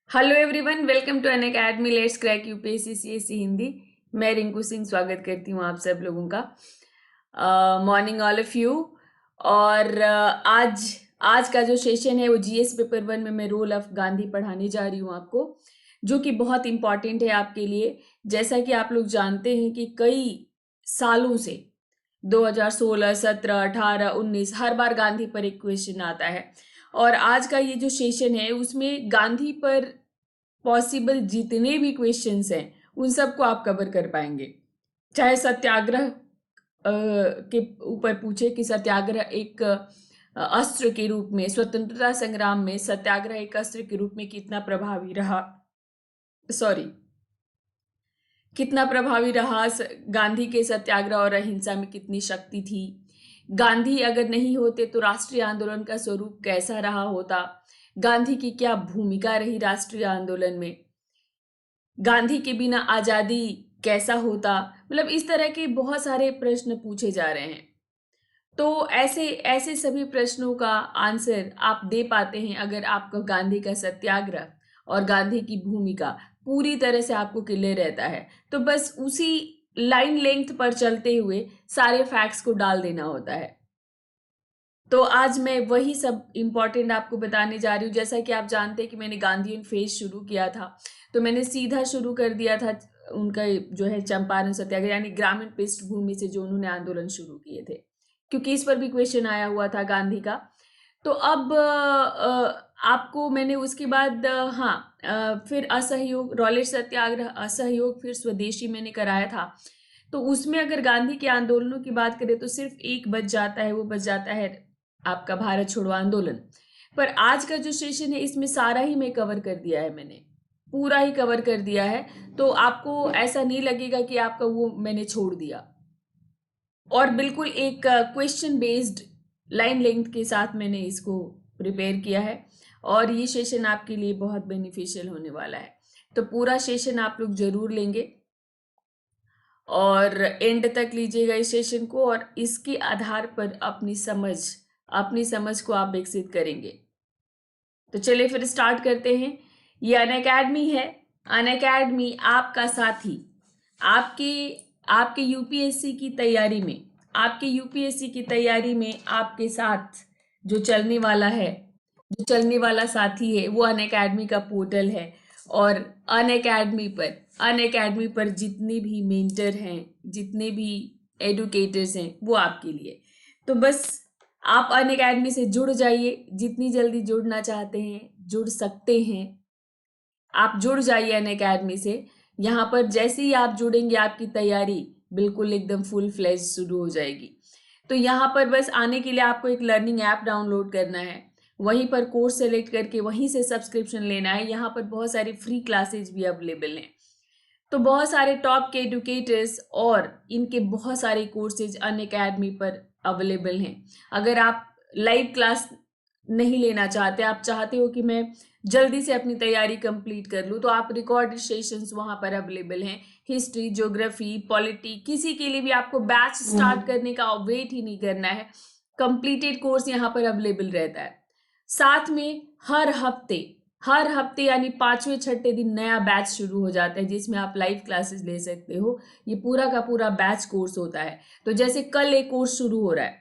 Hello everyone, welcome to Unacademy let's crack UPSC CSC Hindi. मैं रिंकू सिंह स्वागत करती हूँ आप सब लोगों का। Morning all of you. और आज का जो सेशन है वो जीएस पेपर 1 में मैं रोल ऑफ गांधी पढ़ाने जा रही हूँ आपको, जो कि बहुत इम्पॉर्टेंट है आपके लिए। जैसा कि आप लोग जानते हैं कि कई सालों से 2016, 17, 18, 19 हर बार गांधी पर एक क्वेश्चन आता है। और आज का ये जो सेशन है उसमें गांधी पर पॉसिबल जितने भी क्वेश्चंस हैं उन सबको आप कवर कर पाएंगे। चाहे सत्याग्रह के ऊपर पूछे कि सत्याग्रह एक अस्त्र के रूप में, स्वतंत्रता संग्राम में सत्याग्रह एक अस्त्र के रूप में कितना प्रभावी रहा, गांधी के सत्याग्रह और अहिंसा में कितनी शक्ति थी, गांधी अगर नहीं होते तो राष्ट्रीय आंदोलन का स्वरूप कैसा रहा होता, गांधी की क्या भूमिका रही राष्ट्रीय आंदोलन में, गांधी के बिना आजादी कैसा होता। मतलब इस तरह के बहुत सारे प्रश्न पूछे जा रहे हैं। तो ऐसे ऐसे सभी प्रश्नों का आंसर आप दे पाते हैं अगर आपका गांधी का सत्याग्रह और गांधी की भूमिका पूरी तरह से आपको क्लियर रहता है। तो बस उसी लाइन लेंथ पर चलते हुए सारे फैक्ट्स को डाल देना होता है। तो आज मैं वही सब इम्पोर्टेंट आपको बताने जा रही हूँ। जैसा कि आप जानते हैं कि मैंने गांधीयन फेज शुरू किया था, तो मैंने सीधा शुरू कर दिया था उनका जो है चंपारण सत्याग्रह, यानी ग्रामीण पृष्ठभूमि से जो उन्होंने आंदोलन शुरू किए थे, क्योंकि इस पर भी क्वेश्चन आया हुआ था गांधी का। तो अब आपको मैंने उसके बाद फिर असहयोग, रॉलेट सत्याग्रह, असहयोग, फिर स्वदेशी मैंने कराया था। तो उसमें अगर गांधी के आंदोलनों की बात करें तो सिर्फ एक बच जाता है, वो बच जाता है आपका भारत छोड़ो आंदोलन। पर आज का जो सेशन है इसमें सारा ही मैं कवर कर दिया है, मैंने पूरा ही कवर कर दिया है। तो आपको ऐसा नहीं लगेगा कि आपका वो मैंने छोड़ दिया। और बिल्कुल एक क्वेश्चन बेस्ड लाइन लेंथ के साथ मैंने इसको प्रिपेयर किया है, और ये सेशन आपके लिए बहुत बेनिफिशियल होने वाला है। तो पूरा सेशन आप लोग जरूर लेंगे और एंड तक लीजिएगा इस सेशन को, और इसके आधार पर अपनी समझ को आप विकसित करेंगे। तो चलिए फिर स्टार्ट करते हैं। ये अनअकैडमी है। अनअकैडमी आपका साथी, आपके आपके यूपीएससी की तैयारी में, आपके साथ जो चलने वाला है, जो चलने वाला साथी है, वो अनअकैडमी का पोर्टल है। और अनअकैडमी पर जितने भी मेंटर हैं, जितने भी एडुकेटर्स हैं, वो आपके लिए। तो बस आप अनअकैडमी से जुड़ जाइए। जितनी जल्दी जुड़ना चाहते हैं, जुड़ सकते हैं, आप जुड़ जाइए अनअकैडमी से। यहाँ पर जैसे ही आप जुड़ेंगे आपकी तैयारी बिल्कुल एकदम फुल फ्लेज शुरू हो जाएगी। तो यहाँ पर बस आने के लिए आपको एक लर्निंग ऐप डाउनलोड करना है, वहीं पर कोर्स सेलेक्ट करके वहीं से सब्सक्रिप्शन लेना है। यहाँ पर बहुत सारी फ्री क्लासेज भी अवेलेबल हैं। तो बहुत सारे टॉप के एडुकेटर्स और इनके बहुत सारे कोर्सेज अनअकैडमी पर अवेलेबल हैं। अगर आप लाइव क्लास नहीं लेना चाहते, आप चाहते हो कि मैं जल्दी से अपनी तैयारी कंप्लीट कर लूँ, तो आप रिकॉर्डेड सेशंस वहाँ पर अवेलेबल हैं। हिस्ट्री, ज्योग्राफी, पॉलिटी, किसी के लिए भी आपको बैच स्टार्ट करने का वेट ही नहीं करना है। कंप्लीटेड कोर्स यहाँ पर अवेलेबल रहता है। साथ में हर हफ्ते यानी 5वें 6ठे दिन नया बैच शुरू हो जाता है, जिसमें आप लाइव क्लासेस ले सकते हो। ये पूरा का पूरा बैच कोर्स होता है। तो जैसे कल एक कोर्स शुरू हो रहा है,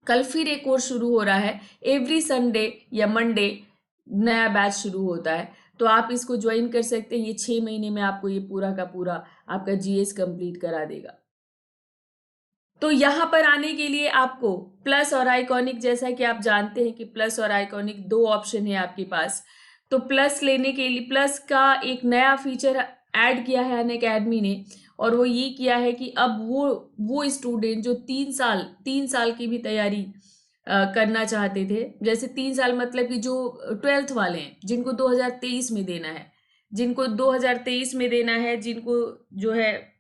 कल फिर एक कोर्स शुरू हो रहा है, एवरी संडे या मंडे नया बैच शुरू होता है। तो आप इसको ज्वाइन कर सकते हैं। ये 6 महीने में आपको ये पूरा का पूरा आपका जीएस कंप्लीट करा देगा। तो यहाँ पर आने के लिए आपको प्लस और आइकॉनिक, जैसा कि आप जानते हैं कि प्लस और आइकॉनिक दो ऑप्शन है आपके पास। तो प्लस लेने के लिए, प्लस का एक नया फीचर ऐड किया है अनअकैडमी ने, और वो ये किया है कि अब वो स्टूडेंट जो 3 साल की भी तैयारी करना चाहते थे, जैसे 3 साल मतलब कि जो 12th वाले हैं, जिनको 2023 में देना है, जिनको जो है,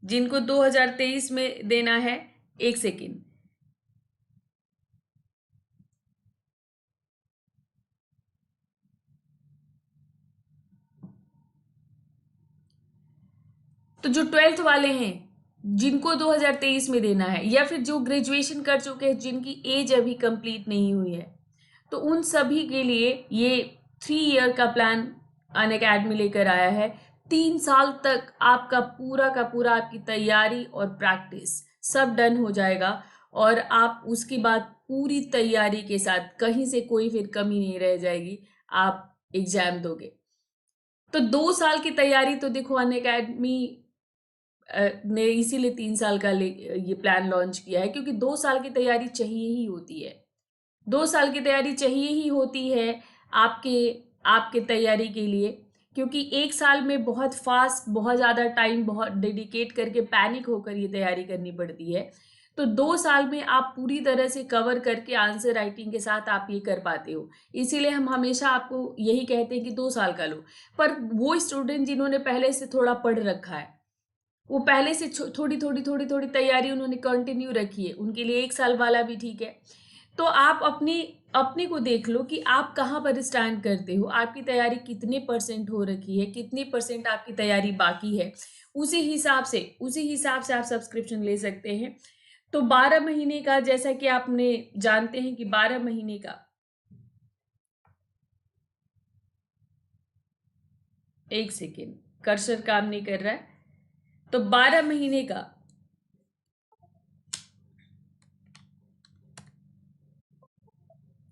जिनको 2023 में देना है, एक सेकेंड, तो जो 12th वाले हैं जिनको 2023 में देना है, या फिर जो ग्रेजुएशन कर चुके हैं जिनकी एज अभी कंप्लीट नहीं हुई है, तो उन सभी के लिए ये 3 ईयर का प्लान अनअकैडमी लेकर आया है। 3 साल तक आपका पूरा का पूरा आपकी तैयारी और प्रैक्टिस सब डन हो जाएगा और आप उसके बाद पूरी तैयारी के साथ कहीं से कोई फिर कमी नहीं रह जाएगी, आप एग्जाम दोगे। तो 2 साल की तैयारी तो देखो अनअकैडमी ने इसीलिए 3 साल का ये प्लान लॉन्च किया है, क्योंकि 2 साल की तैयारी चाहिए ही होती है। 2 साल की तैयारी चाहिए ही होती है आपके आपके तैयारी के लिए, क्योंकि 1 साल में बहुत फास्ट, बहुत ज़्यादा टाइम, बहुत डेडिकेट करके पैनिक होकर ये तैयारी करनी पड़ती है। तो 2 साल में आप पूरी तरह से कवर करके आंसर राइटिंग के साथ आप ये कर पाते हो। इसीलिए हम हमेशा आपको यही कहते हैं कि 2 साल का लो। पर वो स्टूडेंट जिन्होंने पहले से थोड़ा पढ़ रखा है, वो पहले से थोड़ी थोड़ी थोड़ी थोड़ी तैयारी उन्होंने कंटिन्यू रखी है, उनके लिए 1 साल वाला भी ठीक है। तो आप अपने को देख लो कि आप कहाँ पर स्टैंड करते हो, आपकी तैयारी कितने % हो रखी है, कितनी % आपकी तैयारी बाकी है। उसी हिसाब से आप सब्सक्रिप्शन ले सकते हैं। तो 12 महीने का, जैसा कि आपने जानते हैं कि 12 महीने का, एक सेकेंड कर्सर काम नहीं कर रहा है। तो 12 महीने का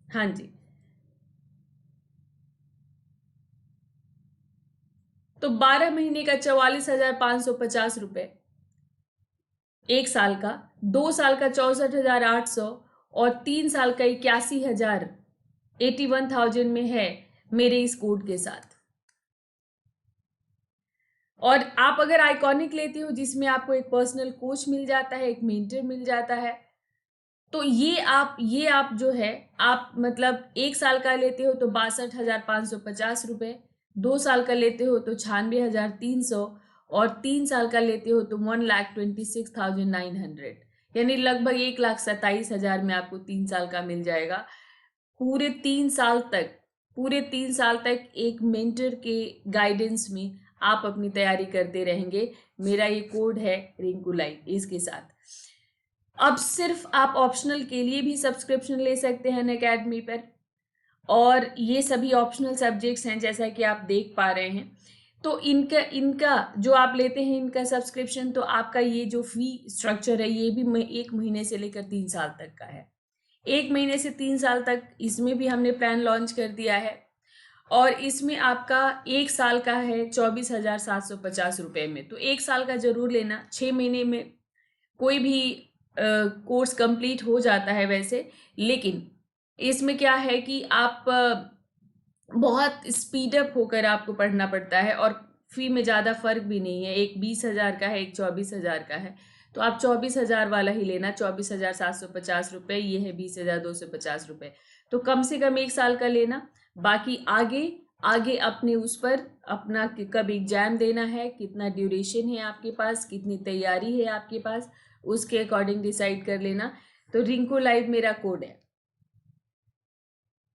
हाँ जी, तो 12 महीने का 44,550 रुपये, 1 साल का, 2 साल का 64,800 और 3 साल का 81,000, 81,000 में है मेरे इस कोड के साथ। और आप अगर आइकॉनिक लेते हो जिसमें आपको एक पर्सनल कोच मिल जाता है, एक मेंटर मिल जाता है, तो ये आप जो है, आप मतलब 1 साल का लेते हो तो 62,550 रुपये, 2 साल का लेते हो तो 96,300 और 3 साल का लेते हो तो 1,26,900, यानी लगभग 1,27,000 में आपको 3 साल का मिल जाएगा। पूरे 3 साल तक एक मेंटर के गाइडेंस में आप अपनी तैयारी करते रहेंगे। मेरा ये कोड है रिंकू लाइव, इसके साथ अब सिर्फ आप ऑप्शनल के लिए भी सब्सक्रिप्शन ले सकते हैं अनअकैडमी पर, और ये सभी ऑप्शनल सब्जेक्ट्स हैं जैसा कि आप देख पा रहे हैं। तो इनका इनका जो आप लेते हैं इनका सब्सक्रिप्शन, तो आपका ये जो फी स्ट्रक्चर है ये भी 1 महीने से लेकर 3 साल तक का है। 1 महीने से 3 साल तक इसमें भी हमने प्लान लॉन्च कर दिया है, और इसमें आपका 1 साल का है 24,750 रुपये में। तो 1 साल का जरूर लेना, 6 महीने में कोई भी कोर्स कंप्लीट हो जाता है वैसे, लेकिन इसमें क्या है कि आप बहुत स्पीड अप होकर आपको पढ़ना पड़ता है, और फी में ज़्यादा फर्क भी नहीं है, एक 20,000 का है, एक 24,000 का है। तो आप 24,000 वाला ही लेना, 24,750 रुपये, ये है 20,250 रुपये। तो कम से कम 1 साल का लेना, बाकी आगे आगे अपने उस पर अपना कब एग्जाम देना है, कितना ड्यूरेशन है आपके पास, कितनी तैयारी है आपके पास, उसके अकॉर्डिंग डिसाइड कर लेना। तो रिंकू लाइव मेरा कोड है,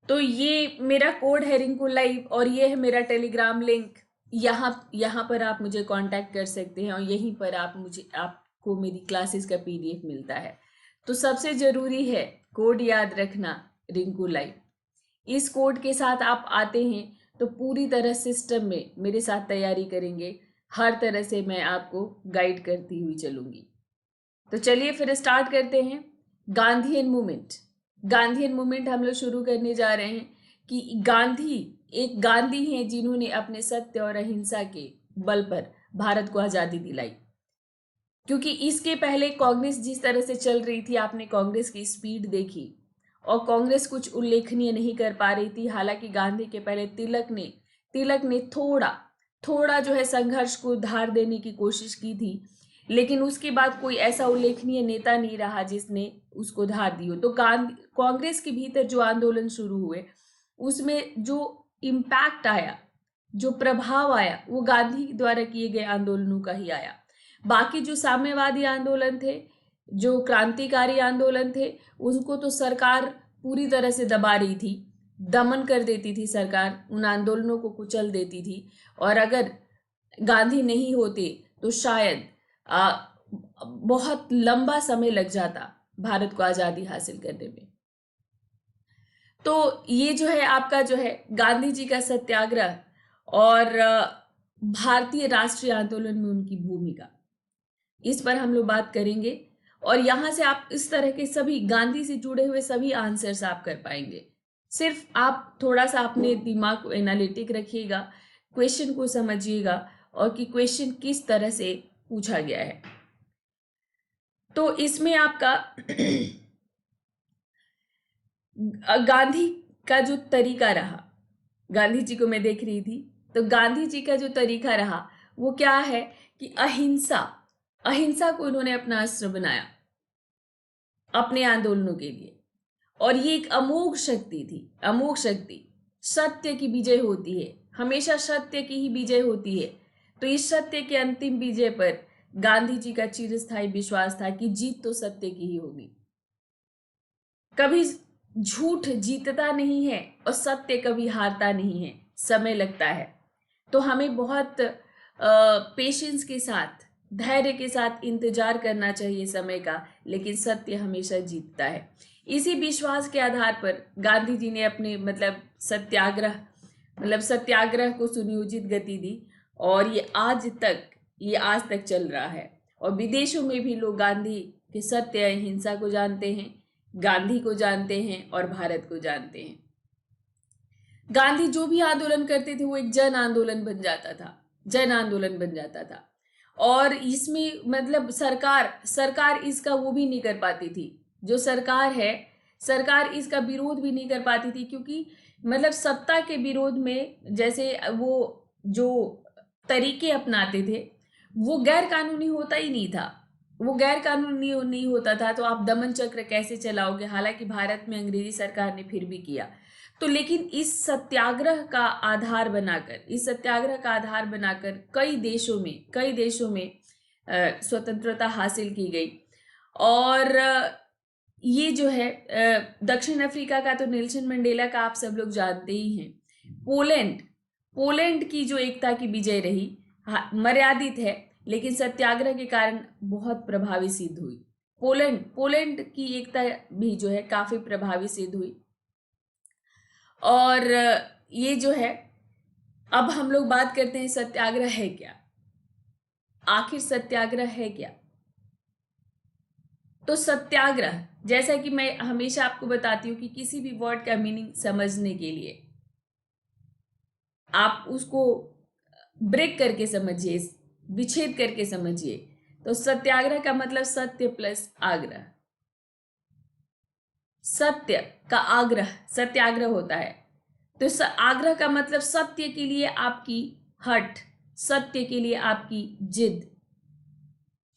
तो ये मेरा कोड है रिंकू लाइव, और ये है मेरा टेलीग्राम लिंक। यहाँ पर आप मुझे कांटेक्ट कर सकते हैं, और यहीं पर आपको मेरी क्लासेस का PDF मिलता है। तो सबसे ज़रूरी है कोड याद रखना, रिंकू लाइव। इस कोड के साथ आप आते हैं तो पूरी तरह सिस्टम में मेरे साथ तैयारी करेंगे, हर तरह से मैं आपको गाइड करती हुई चलूँगी। तो चलिए फिर स्टार्ट करते हैं। गांधीयन मूवमेंट हम लोग शुरू करने जा रहे हैं कि एक गांधी हैं जिन्होंने अपने सत्य और अहिंसा के बल पर भारत को आज़ादी दिलाई। क्योंकि इसके पहले कांग्रेस जिस तरह से चल रही थी, आपने कांग्रेस की स्पीड देखी, और कांग्रेस कुछ उल्लेखनीय नहीं कर पा रही थी। हालांकि गांधी के पहले तिलक ने थोड़ा थोड़ा जो है संघर्ष को धार देने की कोशिश की थी, लेकिन उसके बाद कोई ऐसा उल्लेखनीय नेता नहीं रहा जिसने उसको धार दी हो। तो कांग्रेस के भीतर जो आंदोलन शुरू हुए, उसमें जो इम्पैक्ट आया, जो प्रभाव आया, वो गांधी द्वारा किए गए आंदोलनों का ही आया। बाकी जो साम्यवादी आंदोलन थे, जो क्रांतिकारी आंदोलन थे, उनको तो सरकार पूरी तरह से दबा रही थी, दमन कर देती थी सरकार, उन आंदोलनों को कुचल देती थी। और अगर गांधी नहीं होते तो शायद बहुत लंबा समय लग जाता भारत को आज़ादी हासिल करने में। तो ये जो है आपका जो है गांधी जी का सत्याग्रह और भारतीय राष्ट्रीय आंदोलन में उनकी भूमिका, इस पर हम लोग बात करेंगे। और यहां से आप इस तरह के सभी गांधी से जुड़े हुए सभी आंसर्स आप कर पाएंगे। सिर्फ आप थोड़ा सा अपने दिमाग को एनालिटिक रखिएगा, क्वेश्चन को समझिएगा और कि क्वेश्चन किस तरह से पूछा गया है। तो इसमें आपका गांधी का जो तरीका रहा, गांधी जी को मैं देख रही थी, तो गांधी जी का जो तरीका रहा वो क्या है कि अहिंसा, अहिंसा को उन्होंने अपना अस्त्र बनाया अपने आंदोलनों के लिए। और ये एक अमोघ शक्ति थी, अमोघ शक्ति। सत्य की विजय होती है, हमेशा सत्य की ही विजय होती है। तो इस सत्य के अंतिम विजय पर गांधी जी का चिरस्थायी विश्वास था कि जीत तो सत्य की ही होगी। कभी झूठ जीतता नहीं है और सत्य कभी हारता नहीं है, समय लगता है। तो हमें बहुत पेशेंस के साथ, धैर्य के साथ इंतजार करना चाहिए समय का, लेकिन सत्य हमेशा जीतता है। इसी विश्वास के आधार पर गांधी जी ने अपने सत्याग्रह सत्याग्रह को सुनियोजित गति दी और ये आज तक चल रहा है। और विदेशों में भी लोग गांधी के सत्य अहिंसा को जानते हैं, गांधी को जानते हैं और भारत को जानते हैं। गांधी जो भी आंदोलन करते थे वो एक जन आंदोलन बन जाता था, जन आंदोलन बन जाता था। और इसमें सरकार सरकार इसका वो भी नहीं कर पाती थी, जो सरकार है सरकार इसका विरोध भी नहीं कर पाती थी, क्योंकि सत्ता के विरोध में जैसे वो जो तरीके अपनाते थे वो गैर कानूनी होता ही नहीं था, वो गैर कानूनी नहीं होता था। तो आप दमन चक्र कैसे चलाओगे? हालांकि भारत में अंग्रेजी सरकार ने फिर भी किया। तो लेकिन इस सत्याग्रह का आधार बनाकर कई देशों में स्वतंत्रता हासिल की गई। और ये जो है दक्षिण अफ्रीका का तो नेल्सन मंडेला का आप सब लोग जानते ही हैं। पोलैंड पोलैंड की जो एकता की विजय रही, मर्यादित है लेकिन सत्याग्रह के कारण बहुत प्रभावी सिद्ध हुई। पोलैंड की एकता भी जो है काफी प्रभावी सिद्ध हुई। और ये जो है, अब हम लोग बात करते हैं सत्याग्रह है क्या, आखिर सत्याग्रह है क्या? तो सत्याग्रह, जैसा कि मैं हमेशा आपको बताती हूँ कि किसी भी वर्ड का मीनिंग समझने के लिए आप उसको ब्रेक करके समझिए, विच्छेद करके समझिए। तो सत्याग्रह का मतलब सत्य प्लस आग्रह, सत्य का आग्रह सत्याग्रह होता है। तो आग्रह का मतलब सत्य के लिए आपकी हट, सत्य के लिए आपकी जिद,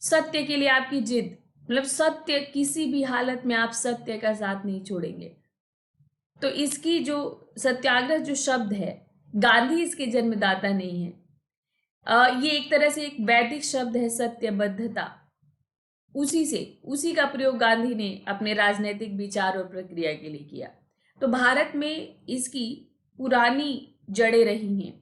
सत्य के लिए आपकी जिद, सत्य, किसी भी हालत में आप सत्य का साथ नहीं छोड़ेंगे। तो इसकी जो सत्याग्रह जो शब्द है, गांधी इसके जन्मदाता नहीं है। ये एक तरह से एक वैदिक शब्द है, सत्यबद्धता। उसी का प्रयोग गांधी ने अपने राजनीतिक विचार और प्रक्रिया के लिए किया। तो भारत में इसकी पुरानी जड़ें रही हैं।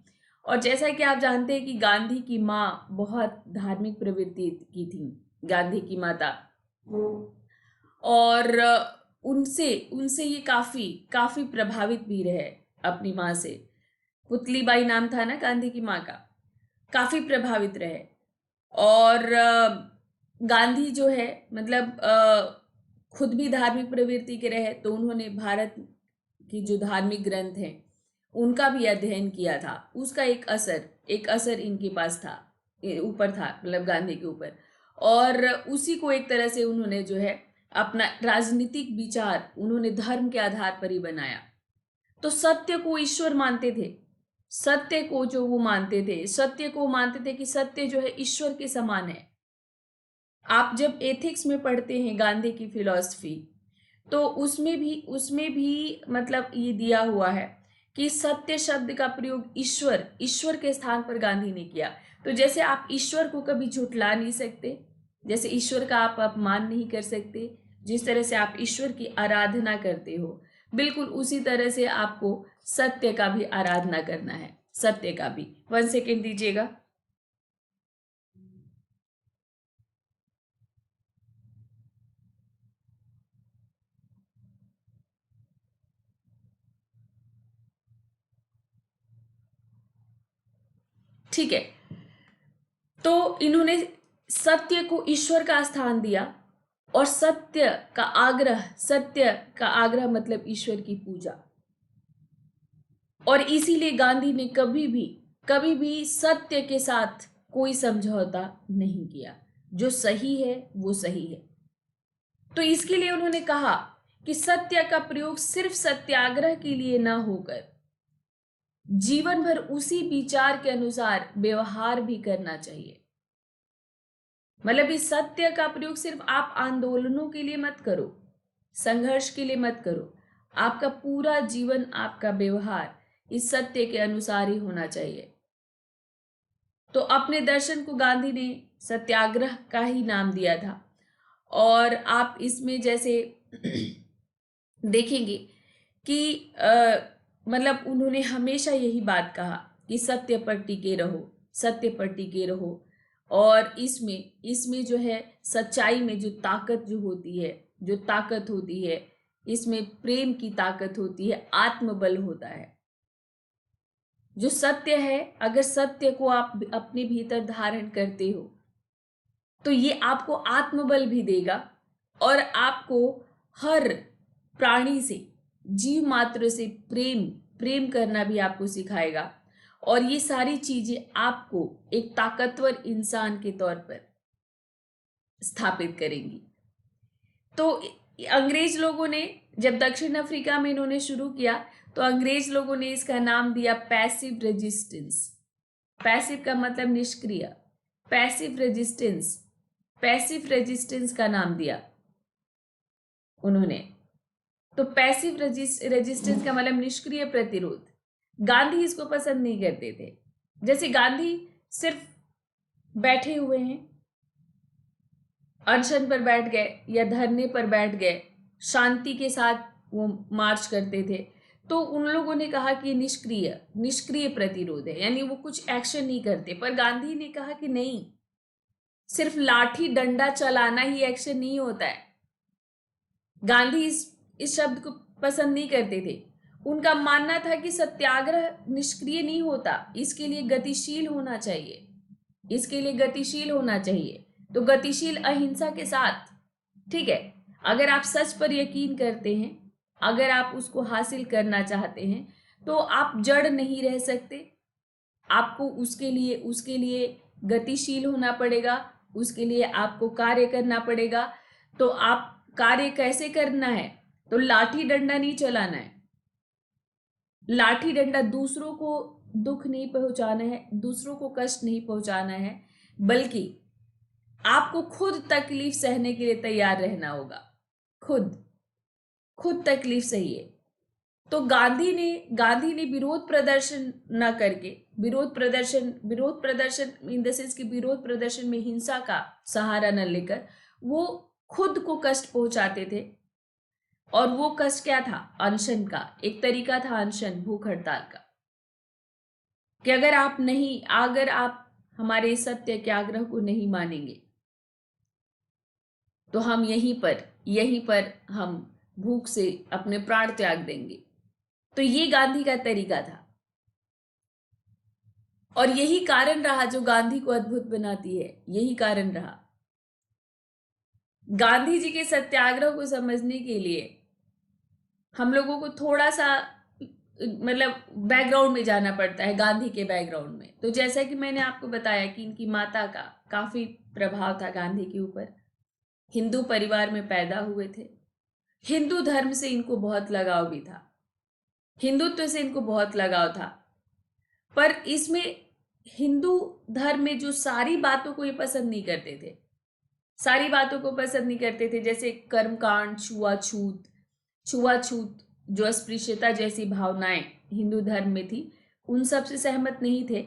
और जैसा कि आप जानते हैं कि गांधी की माँ बहुत धार्मिक प्रवृत्ति की थी, गांधी की माता। और उनसे उनसे ये काफी काफी प्रभावित भी रहे अपनी माँ से। पुतलीबाई नाम था ना गांधी की माँ का। काफी प्रभावित रहे। और गांधी जो है खुद भी धार्मिक प्रवृत्ति के रहे, तो उन्होंने भारत की जो धार्मिक ग्रंथ हैं उनका भी अध्ययन किया था। उसका एक असर इनके पास था, ऊपर था, गांधी के ऊपर। और उसी को एक तरह से उन्होंने जो है अपना राजनीतिक विचार उन्होंने धर्म के आधार पर ही बनाया। तो सत्य को ईश्वर मानते थे, सत्य को जो वो मानते थे, सत्य को मानते थे कि सत्य जो है ईश्वर के समान है। आप जब एथिक्स में पढ़ते हैं गांधी की फिलॉसफी, तो उसमें भी ये दिया हुआ है कि सत्य शब्द का प्रयोग ईश्वर के स्थान पर गांधी ने किया। तो जैसे आप ईश्वर को कभी झुठला नहीं सकते, जैसे ईश्वर का आप अपमान नहीं कर सकते, जिस तरह से आप ईश्वर की आराधना करते हो, बिल्कुल उसी तरह से आपको सत्य का भी आराधना करना है, सत्य का भी। 1 सेकेंड दीजिएगा। ठीक है। तो इन्होंने सत्य को ईश्वर का स्थान दिया और सत्य का आग्रह मतलब ईश्वर की पूजा। और इसीलिए गांधी ने कभी भी सत्य के साथ कोई समझौता नहीं किया। जो सही है वो सही है। तो इसके लिए उन्होंने कहा कि सत्य का प्रयोग सिर्फ सत्याग्रह के लिए न होकर जीवन भर उसी विचार के अनुसार व्यवहार भी करना चाहिए। मतलब इस सत्य का प्रयोग सिर्फ आप आंदोलनों के लिए मत करो, संघर्ष के लिए मत करो। आपका पूरा जीवन, आपका व्यवहार इस सत्य के अनुसार ही होना चाहिए। तो अपने दर्शन को गांधी ने सत्याग्रह का ही नाम दिया था। और आप इसमें जैसे देखेंगे कि मतलब उन्होंने हमेशा यही बात कहा कि सत्य पर टिके रहो, सत्य पर टिके रहो। और इसमें जो है सच्चाई में जो ताकत होती है, इसमें प्रेम की ताकत होती है, आत्मबल होता है। जो सत्य है, अगर सत्य को आप अपने भीतर धारण करते हो तो ये आपको आत्मबल भी देगा और आपको हर प्राणी से, जीव मात्र से प्रेम करना भी आपको सिखाएगा। और ये सारी चीजें आपको एक ताकतवर इंसान के तौर पर स्थापित करेंगी। तो अंग्रेज लोगों ने जब दक्षिण अफ्रीका में इन्होंने शुरू किया तो अंग्रेज लोगों ने इसका नाम दिया पैसिव रेजिस्टेंस। पैसिव का मतलब निष्क्रिय, पैसिव रेजिस्टेंस का नाम दिया उन्होंने। तो पैसिव रेजिस्टेंस का मतलब निष्क्रिय प्रतिरोध। गांधी इसको पसंद नहीं करते थे। जैसे गांधी सिर्फ बैठे हुए हैं, अनशन पर बैठ गए या धरने पर बैठ गए, शांति के साथ वो मार्च करते थे, तो उन लोगों ने कहा कि निष्क्रिय प्रतिरोध है, यानी वो कुछ एक्शन नहीं करते। पर गांधी ने कहा कि नहीं, सिर्फ लाठी डंडा चलाना ही एक्शन नहीं होता है। गांधी इस शब्द को पसंद नहीं करते थे। उनका मानना था कि सत्याग्रह निष्क्रिय नहीं होता, इसके लिए गतिशील होना चाहिए। तो गतिशील अहिंसा के साथ, ठीक है, अगर आप सच पर यकीन करते हैं, अगर आप उसको हासिल करना चाहते हैं तो आप जड़ नहीं रह सकते। आपको उसके लिए गतिशील होना पड़ेगा, उसके लिए आपको कार्य करना पड़ेगा। तो आप कार्य कैसे करना है? तो लाठी डंडा नहीं चलाना है। लाठी डंडा दूसरों को दुख नहीं पहुंचाना है, दूसरों को कष्ट नहीं पहुंचाना है, बल्कि आपको खुद तकलीफ सहने के लिए तैयार रहना होगा। खुद तकलीफ सहिए। तो गांधी ने विरोध प्रदर्शन न करके, विरोध प्रदर्शन इन द सेंस कि विरोध प्रदर्शन में हिंसा का सहारा न लेकर वो खुद को कष्ट पहुंचाते थे। और वो कष्ट क्या था? अनशन का एक तरीका था, अनशन, भूख हड़ताल का। कि अगर आप हमारे सत्याग्रह को नहीं मानेंगे तो हम यहीं पर हम भूख से अपने प्राण त्याग देंगे। तो ये गांधी का तरीका था और यही कारण रहा जो गांधी को अद्भुत बनाती है। यही कारण रहा। गांधी जी के सत्याग्रह को समझने के लिए हम लोगों को थोड़ा सा मतलब बैकग्राउंड में जाना पड़ता है, गांधी के बैकग्राउंड में। तो जैसा कि मैंने आपको बताया कि इनकी माता का काफी प्रभाव था गांधी के ऊपर। हिंदू परिवार में पैदा हुए थे, हिंदू धर्म से इनको बहुत लगाव भी था, हिंदुत्व से इनको बहुत लगाव था। पर इसमें हिंदू धर्म में जो सारी बातों को ये पसंद नहीं करते थे, जैसे कर्मकांड, छुआछूत, जो अस्पृश्यता जैसी भावनाएं हिंदू धर्म में थी, उन सब से सहमत नहीं थे।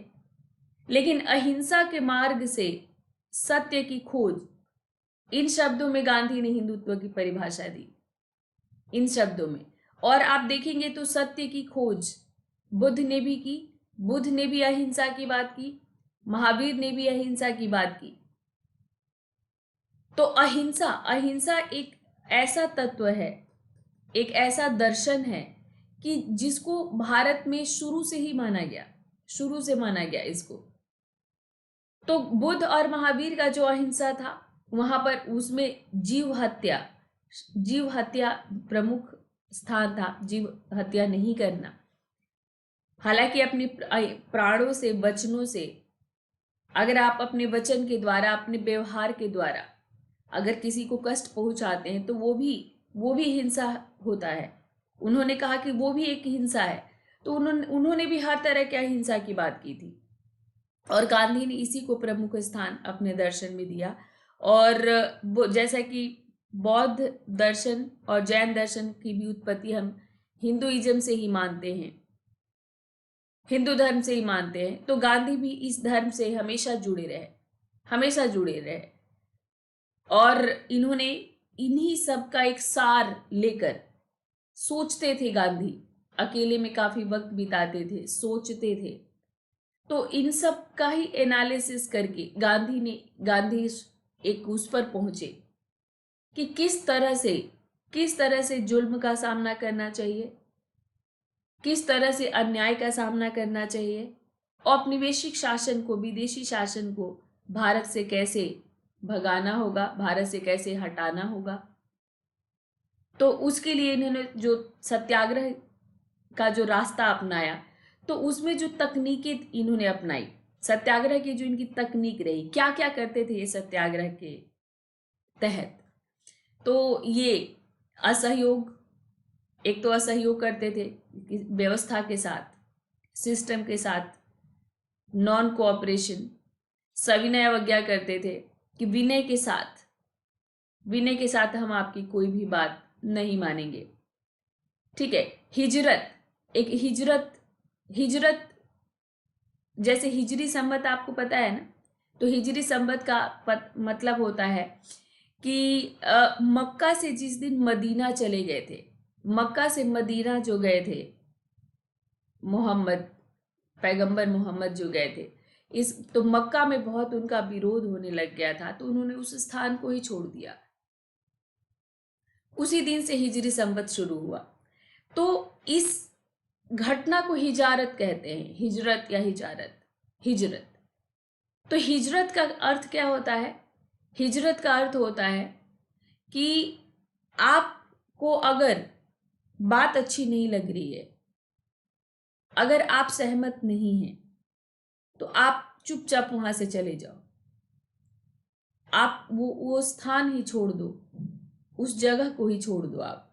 लेकिन अहिंसा के मार्ग से सत्य की खोज, इन शब्दों में गांधी ने हिंदुत्व की परिभाषा दी, इन शब्दों में। और आप देखेंगे तो सत्य की खोज बुद्ध ने भी अहिंसा की बात की, महावीर ने भी अहिंसा की बात की। तो अहिंसा एक ऐसा तत्व है, एक ऐसा दर्शन है कि जिसको भारत में शुरू से माना गया इसको। तो बुद्ध और महावीर का जो अहिंसा था वहां पर उसमें जीव हत्या प्रमुख स्थान था, जीव हत्या नहीं करना। हालांकि अपने प्राणों से, वचनों से, अगर आप अपने वचन के द्वारा, अपने व्यवहार के द्वारा अगर किसी को कष्ट पहुंचाते हैं तो वो भी हिंसा होता है। उन्होंने कहा कि वो भी एक हिंसा है। तो उन्होंने भी हर तरह की अहिंसा की बात की थी और गांधी ने इसी को प्रमुख स्थान अपने दर्शन में दिया। और जैसा कि बौद्ध दर्शन और जैन दर्शन की भी उत्पत्ति हम हिंदुइज्म से ही मानते हैं, हिंदू धर्म से ही मानते हैं, तो गांधी भी इस धर्म से हमेशा जुड़े रहे, हमेशा जुड़े रहे। और इन्होंने इन्हीं सब का एक सार लेकर सोचते थे। गांधी अकेले में काफी वक्त बिताते थे, सोचते थे। तो इन सब का ही एनालिसिस करके गांधी एक उस पर पहुंचे कि किस तरह से जुल्म का सामना करना चाहिए, किस तरह से अन्याय का सामना करना चाहिए, औपनिवेशिक शासन को, विदेशी शासन को भारत से कैसे भगाना होगा, भारत से कैसे हटाना होगा। तो उसके लिए इन्होंने जो सत्याग्रह का जो रास्ता अपनाया, तो उसमें जो तकनीकें इन्होंने अपनाई, सत्याग्रह की जो इनकी तकनीक रही, क्या क्या करते थे ये सत्याग्रह के तहत। तो ये असहयोग, एक तो असहयोग करते थे व्यवस्था के साथ, सिस्टम के साथ, नॉन कोऑपरेशन, सविनय अवज्ञा करते थे कि विनय के साथ हम आपकी कोई भी बात नहीं मानेंगे। ठीक है। हिजरत जैसे हिजरी संवत आपको पता है ना, तो हिजरी संवत का मतलब होता है कि मक्का से जिस दिन मदीना चले गए थे, मक्का से मदीना जो गए थे, पैगंबर मोहम्मद जो गए थे, तो मक्का में बहुत उनका विरोध होने लग गया था, तो उन्होंने उस स्थान को ही छोड़ दिया। उसी दिन से हिजरी संवत शुरू हुआ। तो इस घटना को हिजारत कहते हैं, हिजरत या हिजरत। तो हिजरत का अर्थ क्या होता है? हिजरत का अर्थ होता है कि आपको अगर बात अच्छी नहीं लग रही है, अगर आप सहमत नहीं हैं, तो आप चुपचाप वहां से चले जाओ, आप वो स्थान ही छोड़ दो, उस जगह को ही छोड़ दो आप।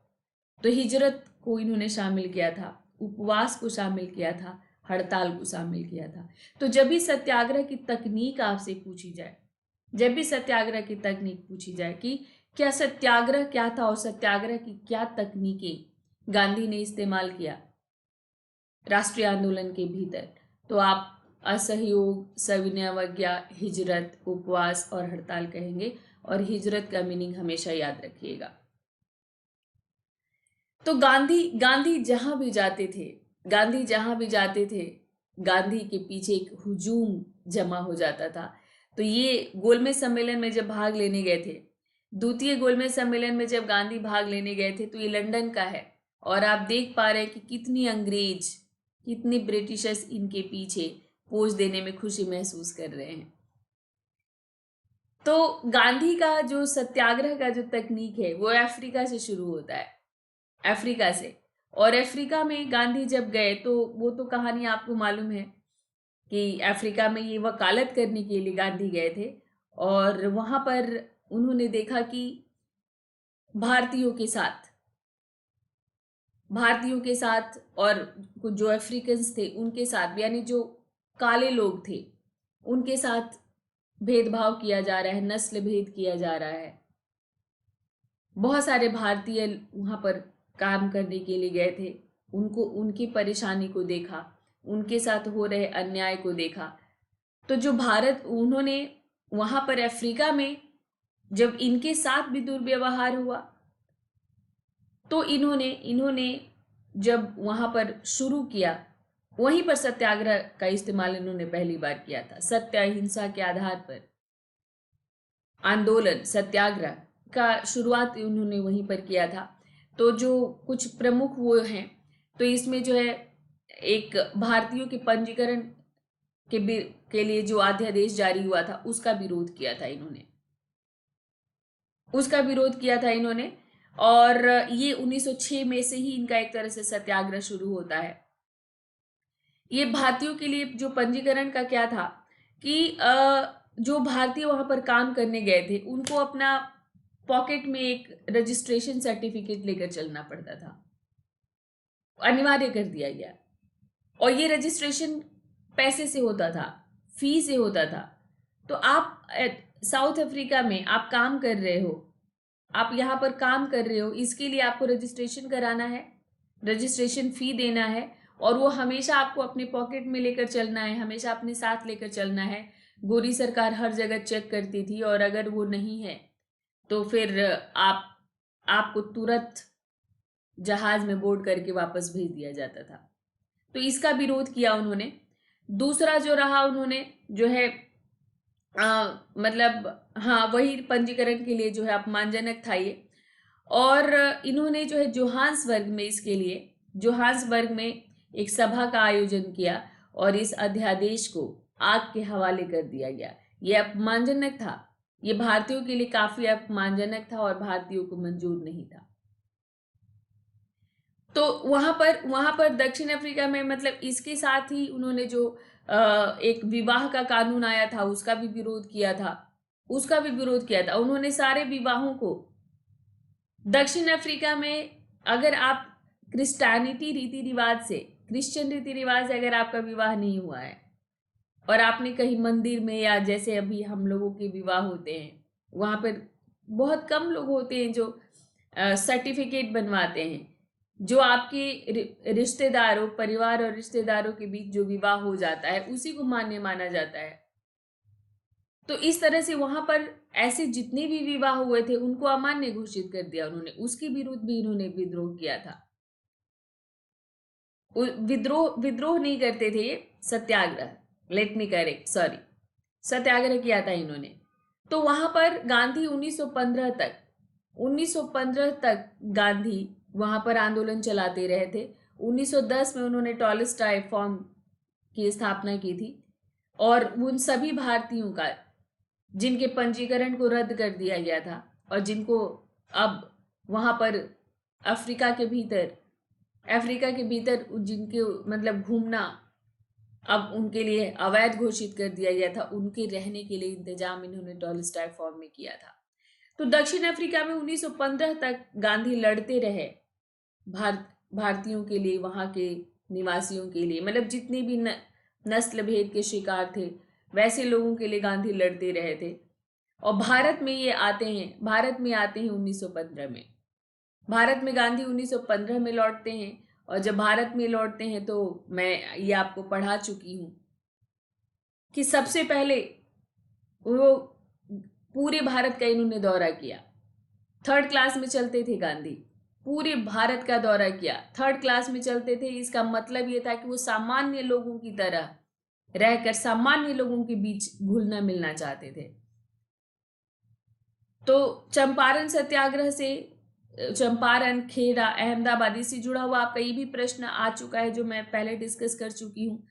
तो हिजरत को इन्होंने शामिल किया था, उपवास को शामिल किया था, हड़ताल को शामिल किया था। तो जब भी सत्याग्रह की तकनीक आपसे पूछी जाए, जब भी सत्याग्रह की तकनीक पूछी जाए कि क्या सत्याग्रह क्या था और सत्याग्रह की क्या तकनीकें गांधी ने इस्तेमाल किया राष्ट्रीय आंदोलन के भीतर, तो आप असहयोग, सविनय अवज्ञा, हिजरत, उपवास और हड़ताल कहेंगे। और हिजरत का मीनिंग हमेशा याद रखिएगा। तो गांधी जहां भी जाते थे, गांधी के पीछे एक हुजूम जमा हो जाता था। तो ये गोलमेज सम्मेलन में जब भाग लेने गए थे, द्वितीय गोलमेज सम्मेलन में जब गांधी भाग लेने गए थे, तो ये लंदन का है। और आप देख पा रहे हैं कि कितनी ब्रिटिशर्स इनके पीछे पोज देने में खुशी महसूस कर रहे हैं। तो गांधी का जो सत्याग्रह का जो तकनीक है वो अफ्रीका से शुरू होता है, अफ्रीका से। और अफ्रीका में गांधी जब गए तो वो तो कहानी आपको मालूम है कि अफ्रीका में ये वकालत करने के लिए गांधी गए थे। और वहां पर उन्होंने देखा कि भारतीयों के साथ और कुछ जो अफ्रीकन्स थे उनके साथ, यानी जो काले लोग थे उनके साथ भेदभाव किया जा रहा है, नस्ल भेद किया जा रहा है। बहुत सारे भारतीय वहां पर काम करने के लिए गए थे, उनकी परेशानी को देखा, उनके साथ हो रहे अन्याय को देखा। तो जो उन्होंने वहां पर अफ्रीका में जब इनके साथ भी दुर्व्यवहार हुआ, तो इन्होंने जब वहां पर शुरू किया, वहीं पर सत्याग्रह का इस्तेमाल इन्होंने पहली बार किया था। सत्य अहिंसा के आधार पर आंदोलन, सत्याग्रह का शुरुआत उन्होंने वहीं पर किया था। तो जो कुछ प्रमुख वो हैं, तो इसमें जो है एक भारतीयों के पंजीकरण के लिए जो अध्यादेश जारी हुआ था उसका विरोध किया था इन्होंने। और ये 1906 में से ही इनका एक तरह से सत्याग्रह शुरू होता है। ये भारतीयों के लिए जो पंजीकरण का क्या था कि जो भारतीय वहां पर काम करने गए थे उनको अपना पॉकेट में एक रजिस्ट्रेशन सर्टिफिकेट लेकर चलना पड़ता था, अनिवार्य कर दिया गया। और ये रजिस्ट्रेशन पैसे से होता था, फी से होता था। तो आप साउथ अफ्रीका में आप काम कर रहे हो, आप यहाँ पर काम कर रहे हो, इसके लिए आपको रजिस्ट्रेशन कराना है, रजिस्ट्रेशन फी देना है, और वो हमेशा आपको अपने पॉकेट में लेकर चलना है, हमेशा अपने साथ लेकर चलना है। गोरी सरकार हर जगह चेक करती थी, और अगर वो नहीं है तो फिर आपको तुरंत जहाज में बोर्ड करके वापस भेज दिया जाता था। तो इसका विरोध किया उन्होंने। दूसरा जो रहा, उन्होंने जो है मतलब हाँ, वही पंजीकरण के लिए जो है अपमानजनक था ये। और इन्होंने जो है जोहान्सबर्ग में एक सभा का आयोजन किया, और इस अध्यादेश को आग के हवाले कर दिया गया। ये अपमानजनक था, ये भारतीयों के लिए काफी अपमानजनक था और भारतीयों को मंजूर नहीं था। तो वहां पर दक्षिण अफ्रीका में मतलब इसके साथ ही उन्होंने जो एक विवाह का कानून आया था उसका भी विरोध किया था। उन्होंने सारे विवाहों को, दक्षिण अफ्रीका में अगर आप क्रिश्चियन रीति रिवाज से अगर आपका विवाह नहीं हुआ है और आपने कहीं मंदिर में, या जैसे अभी हम लोगों के विवाह होते हैं, वहां पर बहुत कम लोग होते हैं जो सर्टिफिकेट बनवाते हैं। जो आपके रिश्तेदारों, परिवार और रिश्तेदारों के बीच जो विवाह हो जाता है उसी को मान्य माना जाता है। तो इस तरह से वहां पर ऐसे जितने भी विवाह हुए थे उनको अमान्य घोषित कर दिया उन्होंने। उसके विरुद्ध भी इन्होंने विद्रोह किया था। विद्रोह नहीं करते थे, सत्याग्रह, लेट मी करेक्ट, सॉरी, सत्याग्रह किया था इन्होंने। तो वहां पर गांधी 1915 तक गांधी वहां पर आंदोलन चलाते रहे थे। 1910 में उन्होंने टॉलस्टॉय फॉर्म की स्थापना की थी, और उन सभी भारतीयों का जिनके पंजीकरण को रद्द कर दिया गया था और जिनको अब वहां पर अफ्रीका के भीतर जिनके मतलब घूमना अब उनके लिए अवैध घोषित कर दिया गया था, उनके रहने के लिए इंतजाम इन्होंने टॉलस्टॉय फॉर्म में किया था। तो दक्षिण अफ्रीका में 1915 तक गांधी लड़ते रहे भारतीयों के लिए, वहां के निवासियों के लिए, मतलब जितने भी नस्ल भेद के शिकार थे वैसे लोगों के लिए गांधी लड़ते रहे थे। और भारत में आते हैं 1915 में। भारत में गांधी 1915 में लौटते हैं, और जब भारत में लौटते हैं तो मैं ये आपको पढ़ा चुकी हूं कि सबसे पहले वो पूरे भारत का इन्होंने दौरा किया। 3rd क्लास में चलते थे गांधी, पूरे भारत का दौरा किया, 3rd क्लास में चलते थे। इसका मतलब ये था कि वो सामान्य लोगों की तरह रहकर सामान्य लोगों के बीच घुलना मिलना चाहते थे। तो चंपारण सत्याग्रह से, चंपारण, खेड़ा, अहमदाबाद, इससे जुड़ा हुआ आपका ये भी प्रश्न आ चुका है जो मैं पहले डिस्कस कर चुकी हूँ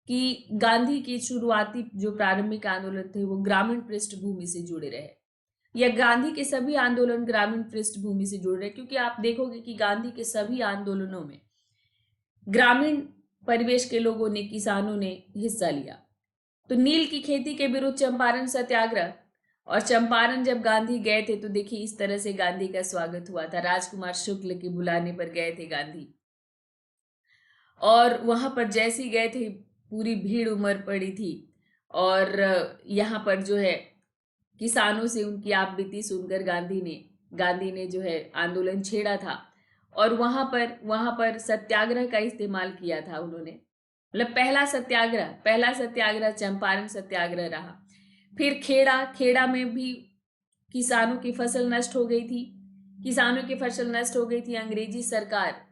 कि गांधी के शुरुआती जो प्रारंभिक आंदोलन थे वो ग्रामीण पृष्ठभूमि से जुड़े रहे, या गांधी के सभी आंदोलन ग्रामीण पृष्ठभूमि से जुड़ रहे, क्योंकि आप देखोगे कि गांधी के सभी आंदोलनों में ग्रामीण परिवेश के लोगों ने, किसानों ने हिस्सा लिया। तो नील की खेती के विरुद्ध चंपारण सत्याग्रह, और चंपारण जब गांधी गए थे तो देखिए इस तरह से गांधी का स्वागत हुआ था। राजकुमार शुक्ल के बुलाने पर गए थे गांधी, और वहां पर जैसे ही गए थे पूरी भीड़ उमड़ पड़ी थी। और यहाँ पर जो है किसानों से उनकी आपबीती सुनकर गांधी ने जो है आंदोलन छेड़ा था, और वहां पर सत्याग्रह का इस्तेमाल किया था उन्होंने। मतलब पहला सत्याग्रह चंपारण सत्याग्रह रहा। फिर खेड़ा में भी किसानों की फसल नष्ट हो गई थी।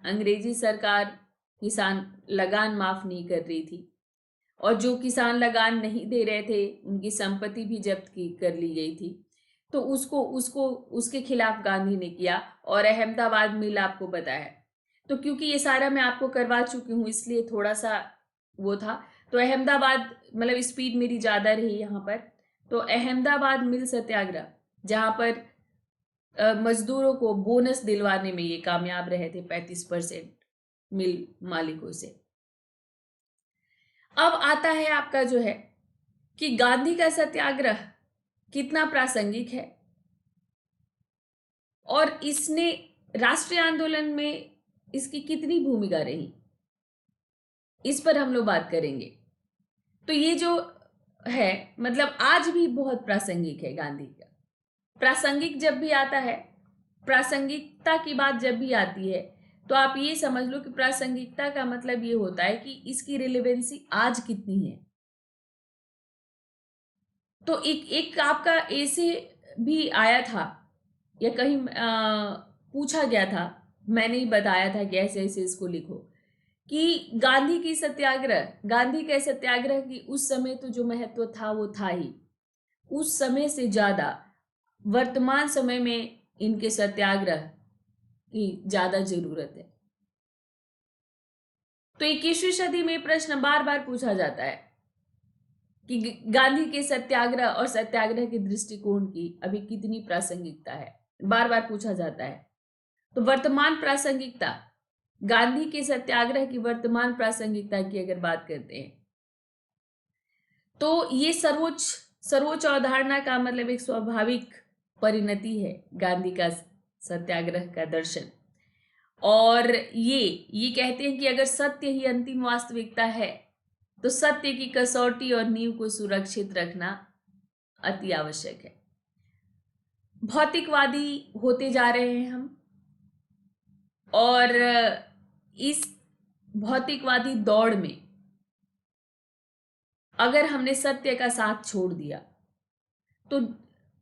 अंग्रेजी सरकार किसान लगान माफ नहीं कर रही थी, और जो किसान लगान नहीं दे रहे थे उनकी संपत्ति भी जब्त कर ली गई थी। तो उसके खिलाफ गांधी ने किया। और अहमदाबाद मिल आपको पता है। तो क्योंकि ये सारा मैं आपको करवा चुकी हूँ इसलिए थोड़ा सा वो था, तो अहमदाबाद, मतलब स्पीड मेरी ज़्यादा रही यहाँ पर, तो अहमदाबाद मिल सत्याग्रह, जहाँ पर मजदूरों को बोनस दिलवाने में ये कामयाब रहे थे 35% मिल मालिकों से। अब आता है आपका जो है कि गांधी का सत्याग्रह कितना प्रासंगिक है और इसने राष्ट्रीय आंदोलन में इसकी कितनी भूमिका रही, इस पर हम लोग बात करेंगे। तो ये जो है मतलब आज भी बहुत प्रासंगिक है गांधी का। प्रासंगिक जब भी आता है, प्रासंगिकता की बात जब भी आती है, तो आप ये समझ लो कि प्रासंगिकता का मतलब ये होता है कि इसकी रिलेवेंसी आज कितनी है। तो एक आपका ऐसे भी आया था या कहीं पूछा गया था, मैंने ही बताया था कि ऐसे ऐसे इसको लिखो, कि गांधी के सत्याग्रह की उस समय तो जो महत्व था वो था ही, उस समय से ज्यादा वर्तमान समय में इनके सत्याग्रह की ज्यादा जरूरत है। तो 21वीं सदी में प्रश्न बार बार पूछा जाता है कि गांधी के सत्याग्रह और सत्याग्रह के दृष्टिकोण की अभी कितनी प्रासंगिकता है, बार बार पूछा जाता है। तो वर्तमान प्रासंगिकता, गांधी के सत्याग्रह की वर्तमान प्रासंगिकता की अगर बात करते हैं, तो ये सर्वोच्च अवधारणा का मतलब एक स्वाभाविक परिणति है गांधी का सत्याग्रह का दर्शन। और ये कहते हैं कि अगर सत्य ही अंतिम वास्तविकता है तो सत्य की कसौटी और नींव को सुरक्षित रखना अति आवश्यक है। भौतिकवादी होते जा रहे हैं हम, और इस भौतिकवादी दौड़ में अगर हमने सत्य का साथ छोड़ दिया तो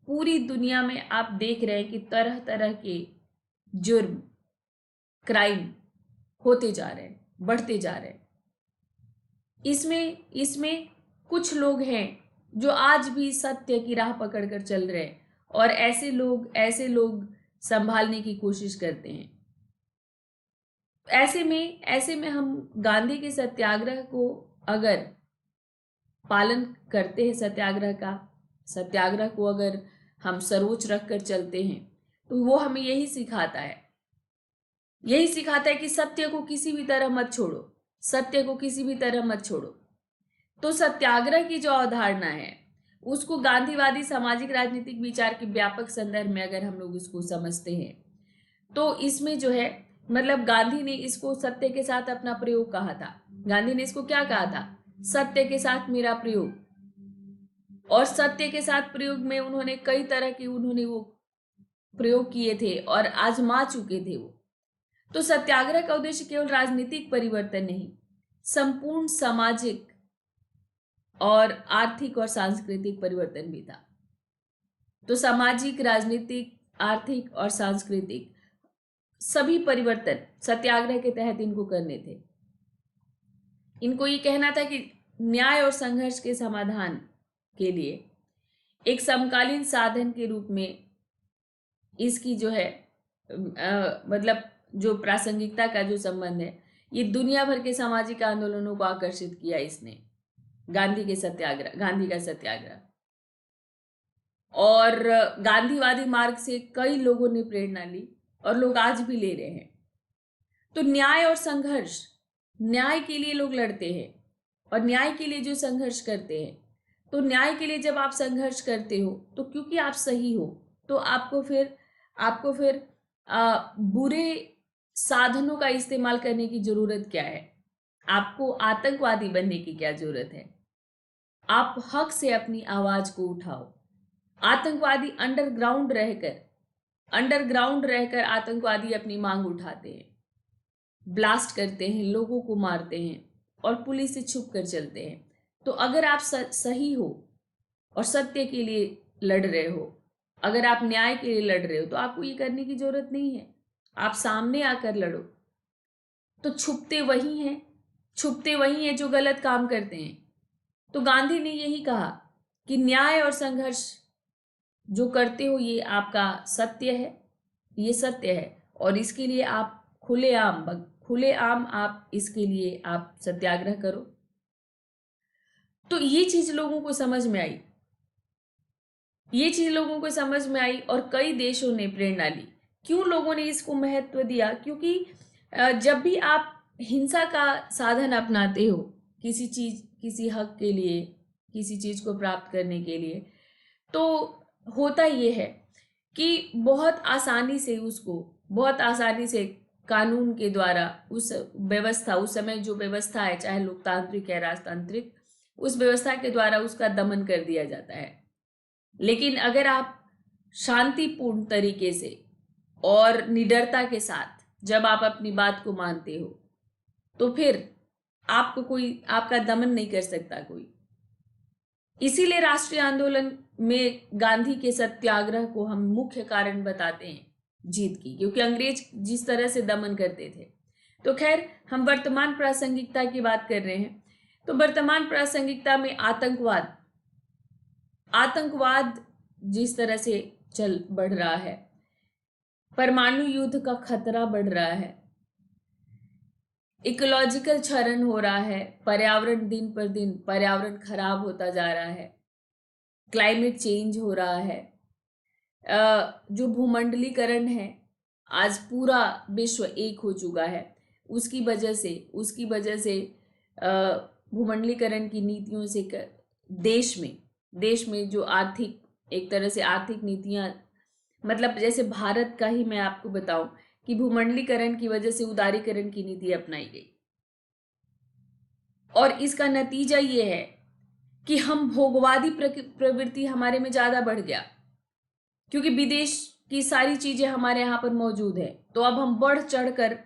पूरी दुनिया में आप देख रहे हैं कि तरह तरह के जुर्म, क्राइम होते जा रहे हैं, बढ़ते जा रहे हैं। इसमें कुछ लोग हैं जो आज भी सत्य की राह पकड़कर चल रहे हैं और ऐसे लोग संभालने की कोशिश करते हैं। ऐसे में हम गांधी के सत्याग्रह को अगर पालन करते हैं, सत्याग्रह को अगर हम सर्वोच्च रखकर चलते हैं, तो वो हमें यही सिखाता है कि सत्य को किसी भी तरह मत छोड़ो, सत्य को किसी भी तरह मत छोड़ो। तो सत्याग्रह की जो अवधारणा है उसको गांधीवादी सामाजिक राजनीतिक विचार के व्यापक संदर्भ में अगर हम लोग इसको समझते हैं, तो इसमें जो है मतलब गांधी ने इसको सत्य के साथ अपना प्रयोग कहा था। गांधी ने इसको क्या कहा था? सत्य के साथ मेरा प्रयोग। और सत्य के साथ प्रयोग में उन्होंने कई तरह के वो प्रयोग किए थे और आजमा चुके थे वो। तो सत्याग्रह का उद्देश्य केवल राजनीतिक परिवर्तन नहीं, संपूर्ण सामाजिक और आर्थिक और सांस्कृतिक परिवर्तन भी था। तो सामाजिक, राजनीतिक, आर्थिक और सांस्कृतिक सभी परिवर्तन सत्याग्रह के तहत इनको करने थे। इनको ये कहना था कि न्याय और संघर्ष के समाधान के लिए एक समकालीन साधन के रूप में इसकी जो है मतलब जो प्रासंगिकता का जो संबंध है, ये दुनिया भर के सामाजिक आंदोलनों को आकर्षित किया इसने, गांधी का सत्याग्रह। और गांधीवादी मार्ग से कई लोगों ने प्रेरणा ली और लोग आज भी ले रहे हैं। तो न्याय और संघर्ष, न्याय के लिए लोग लड़ते हैं और न्याय के लिए जो संघर्ष करते हैं, तो न्याय के लिए जब आप संघर्ष करते हो तो क्योंकि आप सही हो, तो आपको फिर बुरे साधनों का इस्तेमाल करने की जरूरत क्या है? आपको आतंकवादी बनने की क्या जरूरत है? आप हक से अपनी आवाज को उठाओ। आतंकवादी अंडरग्राउंड रहकर आतंकवादी अपनी मांग उठाते हैं, ब्लास्ट करते हैं, लोगों को मारते हैं और पुलिस से छुप कर चलते हैं। तो अगर आप सही हो और सत्य के लिए लड़ रहे हो, अगर आप न्याय के लिए लड़ रहे हो, तो आपको ये करने की जरूरत नहीं है, आप सामने आकर लड़ो। तो छुपते वही हैं जो गलत काम करते हैं। तो गांधी ने यही कहा कि न्याय और संघर्ष जो करते हो ये आपका सत्य है और इसके लिए आप खुलेआम आप इसके लिए आप सत्याग्रह करो। तो ये चीज लोगों को समझ में आई, ये चीज लोगों को समझ में आई और कई देशों ने प्रेरणा ली। क्यों लोगों ने इसको महत्व दिया? क्योंकि जब भी आप हिंसा का साधन अपनाते हो किसी चीज, किसी हक के लिए, किसी चीज को प्राप्त करने के लिए, तो होता ये है कि बहुत आसानी से उसको, बहुत आसानी से कानून के द्वारा उस व्यवस्था, उस समय जो व्यवस्था है, चाहे लोकतांत्रिक या राजतांत्रिक, उस व्यवस्था के द्वारा उसका दमन कर दिया जाता है। लेकिन अगर आप शांतिपूर्ण तरीके से और निडरता के साथ जब आप अपनी बात को मानते हो, तो फिर आपको कोई, आपका दमन नहीं कर सकता कोई। इसीलिए राष्ट्रीय आंदोलन में गांधी के सत्याग्रह को हम मुख्य कारण बताते हैं जीत की, क्योंकि अंग्रेज जिस तरह से दमन करते थे। तो खैर, हम वर्तमान प्रासंगिकता की बात कर रहे हैं। तो वर्तमान प्रासंगिकता में आतंकवाद, आतंकवाद जिस तरह से चल बढ़ रहा है, परमाणु युद्ध का खतरा बढ़ रहा है, इकोलॉजिकल क्षरण हो रहा है, पर्यावरण दिन पर दिन पर्यावरण खराब होता जा रहा है, क्लाइमेट चेंज हो रहा है, जो भूमंडलीकरण है, आज पूरा विश्व एक हो चुका है, उसकी वजह से भूमंडलीकरण की नीतियों से देश में जो आर्थिक, एक तरह से आर्थिक नीतियां, मतलब जैसे भारत का ही मैं आपको बताऊं कि भूमंडलीकरण की वजह से उदारीकरण की नीति अपनाई गई, और इसका नतीजा ये है कि हम भोगवादी प्रवृत्ति हमारे में ज्यादा बढ़ गया, क्योंकि विदेश की सारी चीजें हमारे यहाँ पर मौजूद है। तो अब हम बढ़ चढ़कर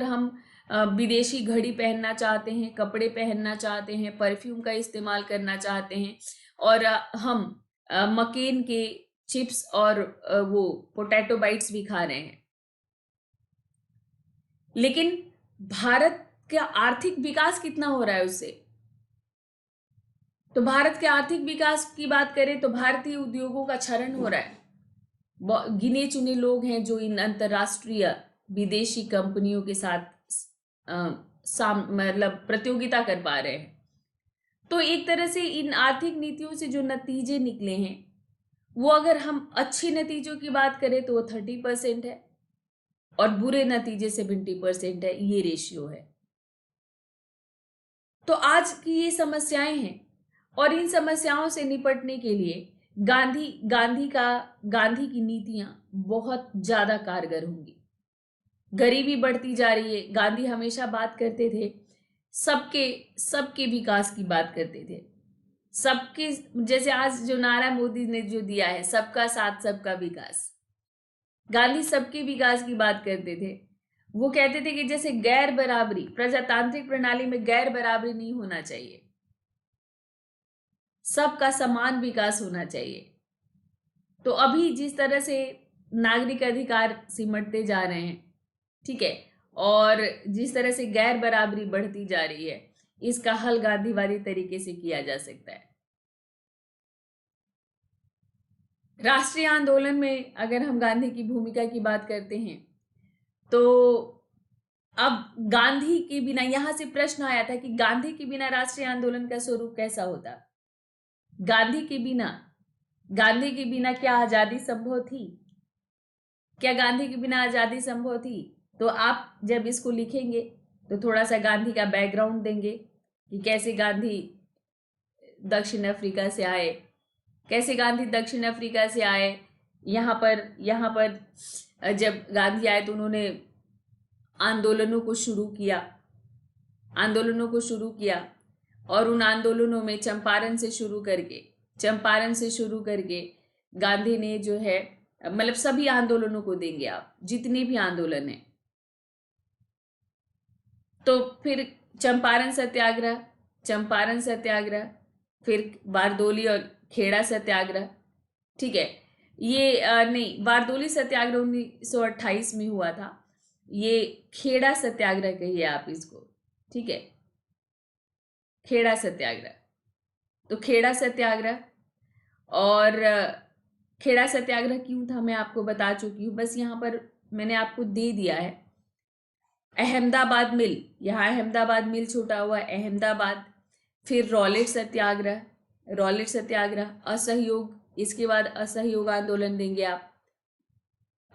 हम विदेशी घड़ी पहनना चाहते हैं, कपड़े पहनना चाहते हैं, परफ्यूम का इस्तेमाल करना चाहते हैं, और हम मकेन के चिप्स और वो पोटैटो बाइट्स भी खा रहे हैं। लेकिन भारत का आर्थिक विकास कितना हो रहा है उससे? तो भारत के आर्थिक विकास की बात करें तो भारतीय उद्योगों का क्षरण हो रहा है। गिने चुने लोग हैं जो इन अंतरराष्ट्रीय विदेशी कंपनियों के साथ मतलब प्रतियोगिता कर पा रहे हैं। तो एक तरह से इन आर्थिक नीतियों से जो नतीजे निकले हैं, वो अगर हम अच्छे नतीजों की बात करें तो वो 30% है, और बुरे नतीजे 70% है। ये रेशियो है। तो आज की ये समस्याएं हैं, और इन समस्याओं से निपटने के लिए गांधी की नीतियां बहुत ज्यादा कारगर होंगी। गरीबी बढ़ती जा रही है। गांधी हमेशा बात करते थे, सबके विकास की बात करते थे, सबके, जैसे आज जो नारा मोदी ने जो दिया है, सबका साथ सबका विकास, गांधी सबके विकास की बात करते थे। वो कहते थे कि जैसे गैर बराबरी, प्रजातांत्रिक प्रणाली में गैर बराबरी नहीं होना चाहिए, सबका समान विकास होना चाहिए। तो अभी जिस तरह से नागरिक अधिकार सिमटते जा रहे हैं, ठीक है, और जिस तरह से गैर बराबरी बढ़ती जा रही है, इसका हल गांधीवादी तरीके से किया जा सकता है। राष्ट्रीय आंदोलन में अगर हम गांधी की भूमिका की बात करते हैं, तो अब गांधी के बिना, यहां से प्रश्न आया था कि गांधी के बिना राष्ट्रीय आंदोलन का स्वरूप कैसा होता? गांधी के बिना क्या आजादी संभव थी? क्या गांधी के बिना आजादी संभव थी? तो आप जब इसको लिखेंगे तो थोड़ा सा गांधी का बैकग्राउंड देंगे कि कैसे गांधी दक्षिण अफ्रीका से आए, यहाँ पर जब गांधी आए तो उन्होंने आंदोलनों को शुरू किया, और उन आंदोलनों में चंपारण से शुरू करके गांधी ने जो है, मतलब सभी आंदोलनों को देंगे आप, जितने भी आंदोलन हैं। तो फिर चंपारण सत्याग्रह, फिर बारदोली और खेड़ा सत्याग्रह, ठीक है। ये नहीं, बारदोली सत्याग्रह 1928 में हुआ था। ये खेड़ा सत्याग्रह कहिए आप इसको, ठीक है, खेड़ा सत्याग्रह। तो खेड़ा सत्याग्रह, और खेड़ा सत्याग्रह क्यों था मैं आपको बता चुकी हूँ, बस यहाँ पर मैंने आपको दे दिया है। अहमदाबाद मिल, यहाँ अहमदाबाद मिल छूटा हुआ है, अहमदाबाद। फिर रॉलेट सत्याग्रह, असहयोग, इसके बाद असहयोग आंदोलन देंगे आप।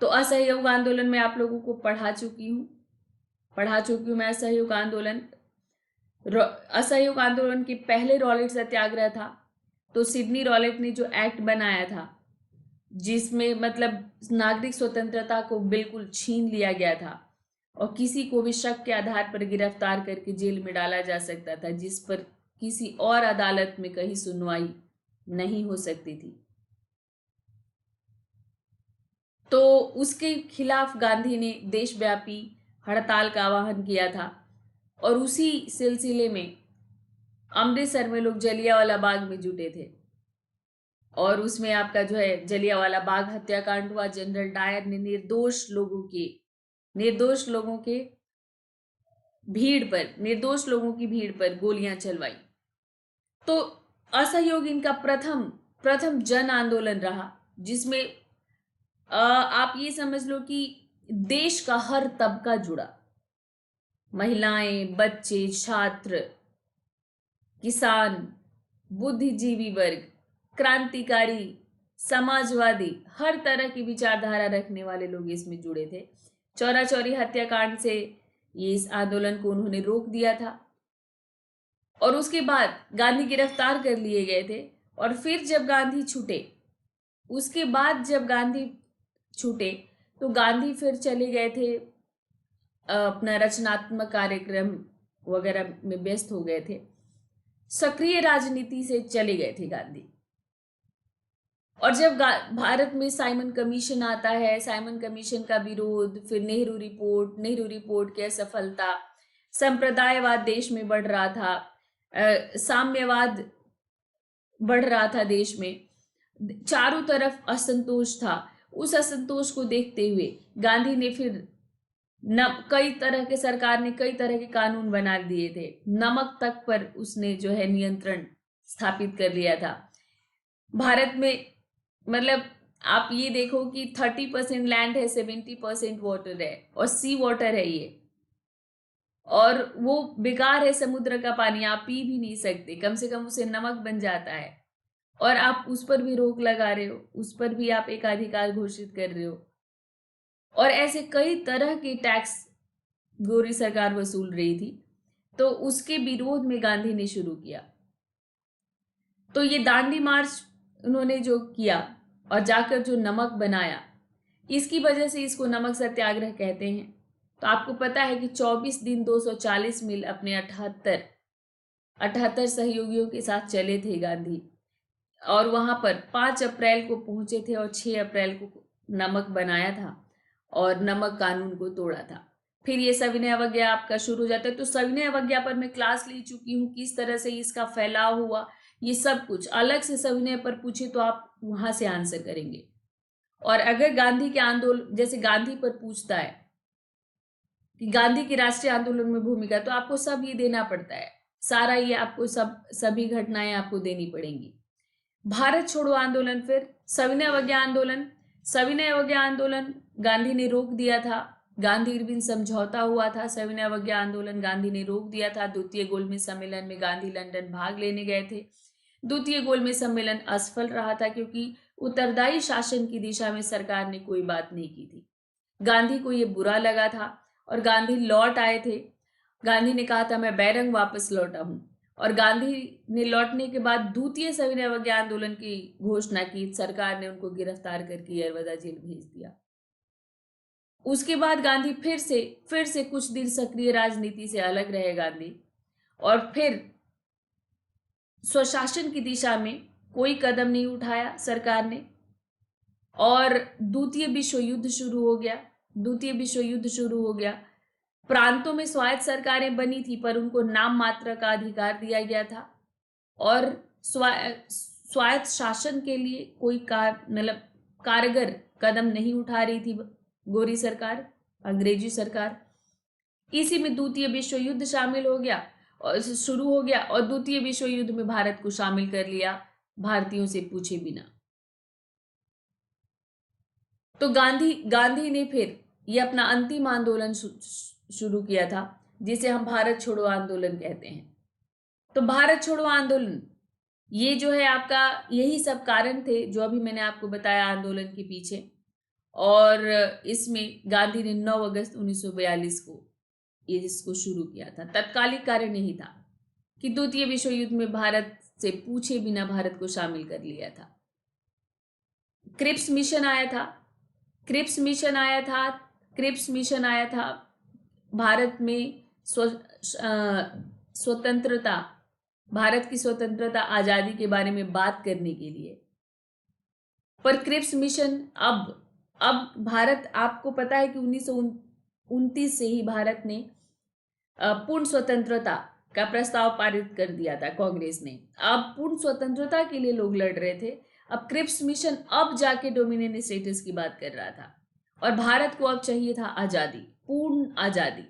तो असहयोग आंदोलन में आप लोगों को पढ़ा चुकी हूँ मैं असहयोग आंदोलन। असहयोग आंदोलन के पहले रॉलेट सत्याग्रह था, तो सिडनी रॉलेट ने जो एक्ट बनाया था जिसमें मतलब नागरिक स्वतंत्रता को बिल्कुल छीन लिया गया था और किसी को भी शक के आधार पर गिरफ्तार करके जेल में डाला जा सकता था, जिस पर किसी और अदालत में कहीं सुनवाई नहीं हो सकती थी। तो उसके खिलाफ गांधी ने देशव्यापी हड़ताल का आह्वान किया था और उसी सिलसिले में अमृतसर में लोग जलियांवाला बाग में जुटे थे और उसमें आपका जो है जलियांवाला बाग हत्याकांड हुआ। जनरल डायर ने निर्दोष लोगों की भीड़ पर गोलियां चलवाई। तो असहयोग इनका प्रथम जन आंदोलन रहा, जिसमें आप ये समझ लो कि देश का हर तबका जुड़ा, महिलाएं, बच्चे, छात्र, किसान, बुद्धिजीवी वर्ग, क्रांतिकारी, समाजवादी, हर तरह की विचारधारा रखने वाले लोग इसमें जुड़े थे। चौरा चौरी हत्याकांड से ये इस आंदोलन को उन्होंने रोक दिया था और उसके बाद गांधी गिरफ्तार कर लिए गए थे। और फिर जब गांधी छूटे तो गांधी फिर चले गए थे, अपना रचनात्मक कार्यक्रम वगैरह में व्यस्त हो गए थे, सक्रिय राजनीति से चले गए थे गांधी। और जब भारत में साइमन कमीशन आता है, साइमन कमीशन का विरोध, फिर नेहरू रिपोर्ट की असफलता, संप्रदायवाद देश में बढ़ रहा था, साम्यवाद बढ़ रहा था देश में, चारों तरफ असंतोष था। उस असंतोष को देखते हुए गांधी ने फिर सरकार ने कई तरह के कानून बना दिए थे। नमक तक पर उसने जो है नियंत्रण स्थापित कर लिया था। भारत में मतलब आप ये देखो कि 30% लैंड है, 70% वाटर है और सी वाटर है ये, और वो बेकार है, समुद्र का पानी आप पी भी नहीं सकते, कम से कम उसे नमक बन जाता है और आप उस पर भी रोक लगा रहे हो, उस पर भी आप एकाधिकार घोषित कर रहे हो। और ऐसे कई तरह के टैक्स गोरी सरकार वसूल रही थी। तो उसके विरोध में गांधी ने शुरू किया। तो ये दांडी मार्च उन्होंने जो किया और जाकर जो नमक बनाया, इसकी वजह से इसको नमक सत्याग्रह कहते हैं। तो आपको पता है कि 24 दिन 240 मील अपने 78 सहयोगियों के साथ चले थे गांधी, और वहां पर 5 अप्रैल को पहुंचे थे और 6 अप्रैल को नमक बनाया था और नमक कानून को तोड़ा था। फिर ये सविनय अवज्ञा आपका शुरू हो जाता है। तो सविनय अवज्ञा पर मैं क्लास ले चुकी हूँ, किस तरह से इसका फैलाव हुआ, ये सब कुछ अलग से सविनय पर पूछे तो आप वहां से आंसर करेंगे। और अगर गांधी के आंदोलन, जैसे गांधी पर पूछता है कि गांधी की राष्ट्रीय आंदोलन में भूमिका, तो आपको सब ये देना पड़ता है, सारा ये आपको सभी घटनाएं आपको देनी पड़ेंगी। भारत छोड़ो आंदोलन, फिर सविनय अवज्ञा आंदोलन गांधी ने रोक दिया था। गांधी इरविन समझौता हुआ था, सविनय अवज्ञा आंदोलन गांधी ने रोक दिया था। द्वितीय गोलमेज सम्मेलन में गांधी लंदन भाग लेने गए थे। द्वितीय गोलमेज सम्मेलन असफल रहा था क्योंकि उत्तरदायी शासन की दिशा में सरकार ने कोई बात नहीं की थी। गांधी को ये बुरा लगा था और गांधी लौट आए थे। गांधी ने कहा था मैं बैरंग वापस लौटा हूं, और गांधी ने लौटने के बाद द्वितीय सविनय अवज्ञा आंदोलन की घोषणा की। सरकार ने उनको गिरफ्तार करके यरवदा जेल भेज दिया। उसके बाद गांधी फिर से कुछ दिन सक्रिय राजनीति से अलग रहे गांधी, और फिर स्वशासन की दिशा में कोई कदम नहीं उठाया सरकार ने। और द्वितीय विश्व युद्ध शुरू हो गया। प्रांतों में स्वायत्त सरकारें बनी थी, पर उनको नाम मात्र का अधिकार दिया गया था और स्वायत्त शासन के लिए कोई कारगर कदम नहीं उठा रही थी गोरी सरकार, अंग्रेजी सरकार। इसी में द्वितीय विश्व युद्ध शुरू हो गया और द्वितीय विश्व युद्ध में भारत को शामिल कर लिया भारतीयों से पूछे बिना। तो गांधी ने फिर ये अपना अंतिम आंदोलन शुरू किया था, जिसे हम भारत छोड़ो आंदोलन कहते हैं। तो भारत छोड़ो आंदोलन, ये जो है आपका, यही सब कारण थे जो अभी मैंने आपको बताया आंदोलन के पीछे। और इसमें गांधी ने 9 अगस्त 1942 को इसको शुरू किया था। तत्कालिक कारण यही था कि द्वितीय विश्व युद्ध में भारत से पूछे बिना भारत को शामिल कर लिया था। क्रिप्स मिशन आया था, क्रिप्स मिशन आया था, क्रिप्स मिशन आया था भारत में स्वतंत्रता, भारत की स्वतंत्रता आजादी के बारे में बात करने के लिए। पर क्रिप्स मिशन अब भारत, आपको पता है कि 1929 से ही भारत ने पूर्ण स्वतंत्रता का प्रस्ताव पारित कर दिया था कांग्रेस ने। अब पूर्ण स्वतंत्रता के लिए लोग लड़ रहे थे। अब क्रिप्स मिशन अब जाके डोमिनियन स्टेटस की बात कर रहा था और भारत को अब चाहिए था आजादी, पूर्ण आजादी।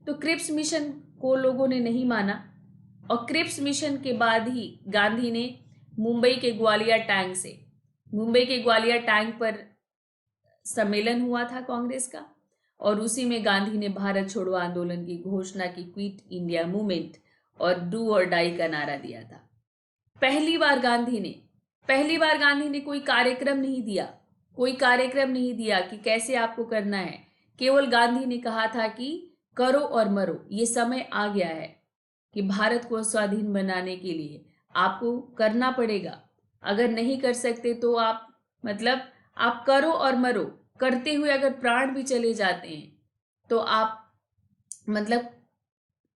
तो क्रिप्स मिशन को लोगों ने नहीं माना और क्रिप्स मिशन के बाद ही गांधी ने मुंबई के ग्वालियर टैंक पर सम्मेलन हुआ था कांग्रेस का और उसी में गांधी ने भारत छोड़ो आंदोलन की घोषणा की, क्विट इंडिया मूवमेंट और डू और डाई का नारा दिया था। पहली बार गांधी ने कोई कार्यक्रम नहीं दिया कि कैसे आपको करना है। केवल गांधी ने कहा था कि करो और मरो, ये समय आ गया है कि भारत को स्वाधीन बनाने के लिए आपको करना पड़ेगा। अगर नहीं कर सकते तो आप करो और मरो, करते हुए अगर प्राण भी चले जाते हैं तो आप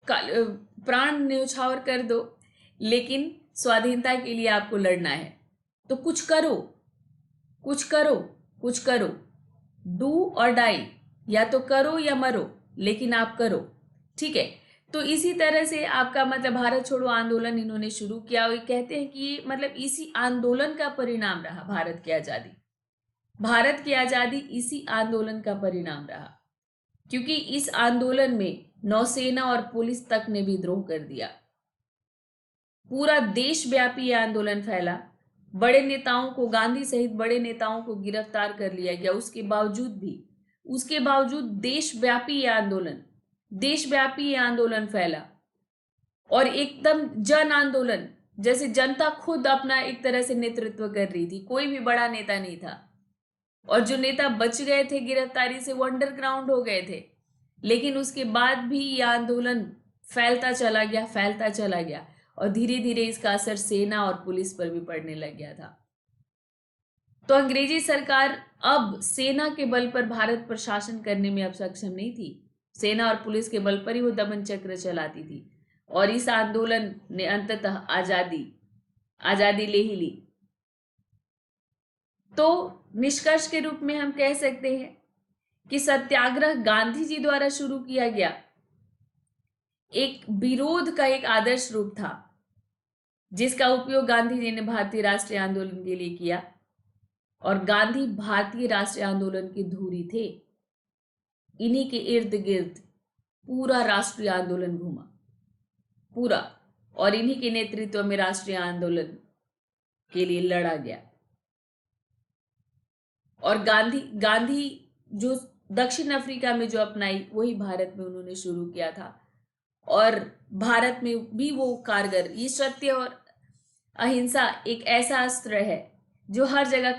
प्राण न्यौछावर कर दो, लेकिन स्वाधीनता के लिए आपको लड़ना है। तो कुछ करो, डू और डाई, या तो करो या मरो, लेकिन आप करो, ठीक है। तो इसी तरह से आपका भारत छोड़ो आंदोलन इन्होंने शुरू किया और कहते हैं कि इसी आंदोलन का परिणाम रहा भारत की आजादी इसी आंदोलन का परिणाम रहा, क्योंकि इस आंदोलन में नौसेना और पुलिस तक ने विद्रोह कर दिया। पूरा देशव्यापी आंदोलन फैला, बड़े नेताओं को, गांधी सहित बड़े नेताओं को गिरफ्तार कर लिया गया। उसके बावजूद देशव्यापी आंदोलन फैला और एकदम जन आंदोलन, जैसे जनता खुद अपना एक तरह से नेतृत्व कर रही थी, कोई भी बड़ा नेता नहीं था। और जो नेता बच गए थे गिरफ्तारी से वो अंडरग्राउंड हो गए थे, लेकिन उसके बाद भी ये आंदोलन फैलता चला गया और धीरे धीरे इसका असर सेना और पुलिस पर भी पड़ने लग गया था। तो अंग्रेजी सरकार अब सेना के बल पर भारत पर शासन करने में अब सक्षम नहीं थी। सेना और पुलिस के बल पर ही वो दमन चक्र चलाती थी और इस आंदोलन ने अंततः आजादी ले ही ली। तो निष्कर्ष के रूप में हम कह सकते हैं कि सत्याग्रह गांधी जी द्वारा शुरू किया गया एक विरोध का एक आदर्श रूप था, जिसका उपयोग गांधी जी ने भारतीय राष्ट्रीय आंदोलन के लिए किया। और गांधी भारतीय राष्ट्रीय आंदोलन की धुरी थे। इन्हीं के इर्द गिर्द पूरा राष्ट्रीय आंदोलन घूमा, पूरा, और इन्हीं के नेतृत्व में राष्ट्रीय आंदोलन के लिए लड़ा गया। और गांधी जो दक्षिण अफ्रीका में जो अपनाई, वही भारत में उन्होंने शुरू किया था और भारत में भी वो कारगर। ये सत्य और अहिंसा एक ऐसा अस्त्र है जो हर जगह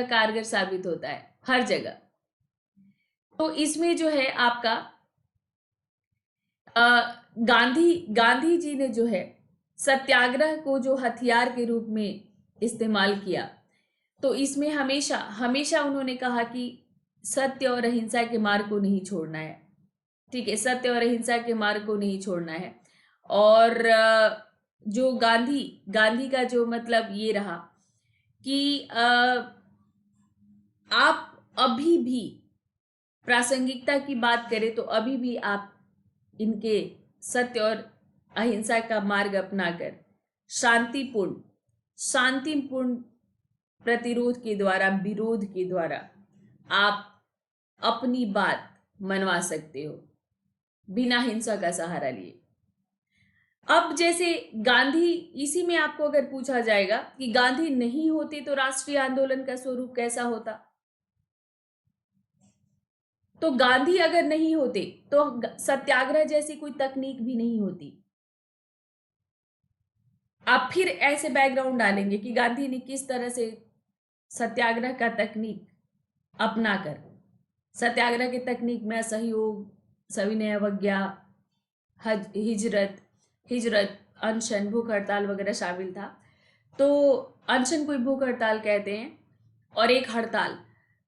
कारगर साबित होता है, हर जगह। तो इसमें जो है आपका गांधी जी ने जो है सत्याग्रह को जो हथियार के रूप में इस्तेमाल किया, तो इसमें हमेशा उन्होंने कहा कि सत्य और अहिंसा के मार्ग को नहीं छोड़ना है, ठीक है, सत्य और अहिंसा के मार्ग को नहीं छोड़ना है। और जो गांधी का जो ये रहा कि आप अभी भी प्रासंगिकता की बात करें तो अभी भी आप इनके सत्य और अहिंसा का मार्ग अपनाकर शांतिपूर्ण प्रतिरोध के द्वारा, विरोध के द्वारा आप अपनी बात मनवा सकते हो बिना हिंसा का सहारा लिए। अब जैसे गांधी, इसी में आपको अगर पूछा जाएगा कि गांधी नहीं होते तो राष्ट्रीय आंदोलन का स्वरूप कैसा होता, तो गांधी अगर नहीं होते तो सत्याग्रह जैसी कोई तकनीक भी नहीं होती। आप फिर ऐसे बैकग्राउंड डालेंगे कि गांधी ने किस तरह से सत्याग्रह का तकनीक अपनाकर, सत्याग्रह की तकनीक में असहयोग, सविनय अवज्ञा, हिजरत हिजरत अनशन, भूख हड़ताल वगैरह शामिल था। तो अनशन को भूख हड़ताल कहते हैं और एक हड़ताल।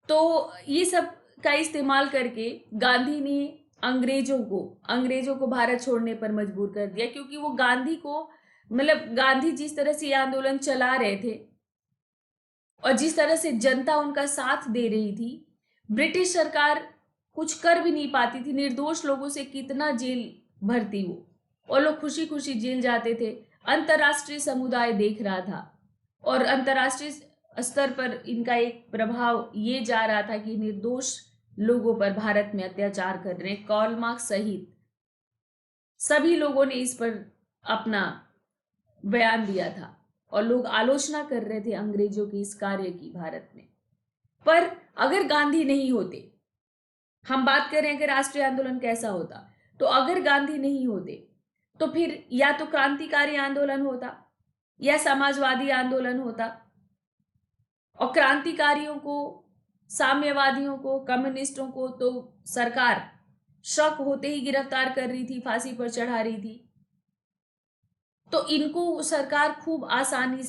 तो ये सब का इस्तेमाल करके गांधी ने अंग्रेजों को भारत छोड़ने पर मजबूर कर दिया, क्योंकि वो गांधी को, मतलब गांधी जिस तरह से ये आंदोलन चला रहे थे और जिस तरह से जनता उनका साथ दे रही थी, ब्रिटिश सरकार कुछ कर भी नहीं पाती थी। निर्दोष लोगों से कितना जेल भरती वो, और लोग खुशी खुशी जेल जाते थे। अंतर्राष्ट्रीय समुदाय देख रहा था और अंतर्राष्ट्रीय स्तर पर इनका एक प्रभाव ये जा रहा था कि निर्दोष लोगों पर भारत में अत्याचार कर रहे हैं। कार्ल मार्क्स सहित सभी लोगों ने इस पर अपना बयान दिया था और लोग आलोचना कर रहे थे अंग्रेजों के इस कार्य की भारत में। पर अगर गांधी नहीं होते, हम बात कर रहे हैं कि राष्ट्रीय आंदोलन कैसा होता, तो अगर गांधी नहीं होते तो फिर या तो क्रांतिकारी आंदोलन होता या समाजवादी आंदोलन होता, और क्रांतिकारियों को, साम्यवादियों को, कम्युनिस्टों को तो सरकार शक होते ही गिरफ्तार कर रही थी, फांसी पर चढ़ा रही थी। तो इनको सरकार खूब आसानी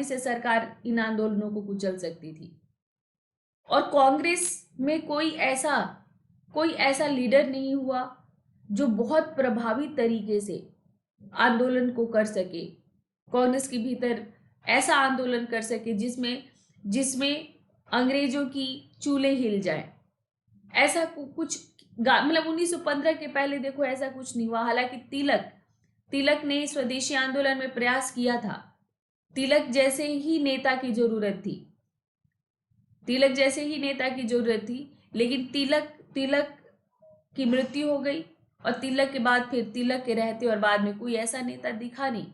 से सरकार इन आंदोलनों को कुचल सकती थी। और कांग्रेस में कोई ऐसा लीडर नहीं हुआ जो बहुत प्रभावी तरीके से आंदोलन को कर सके, कांग्रेस के भीतर ऐसा आंदोलन कर सके जिसमें अंग्रेजों की चूल्हे हिल जाए। ऐसा कुछ, मतलब 1915 के पहले देखो ऐसा कुछ नहीं हुआ। हालांकि तिलक ने स्वदेशी आंदोलन में प्रयास किया था। तिलक जैसे ही नेता की जरूरत थी, लेकिन तिलक की मृत्यु हो गई, और तिलक के बाद फिर तिलक के रहते और बाद में कोई ऐसा नेता दिखा नहीं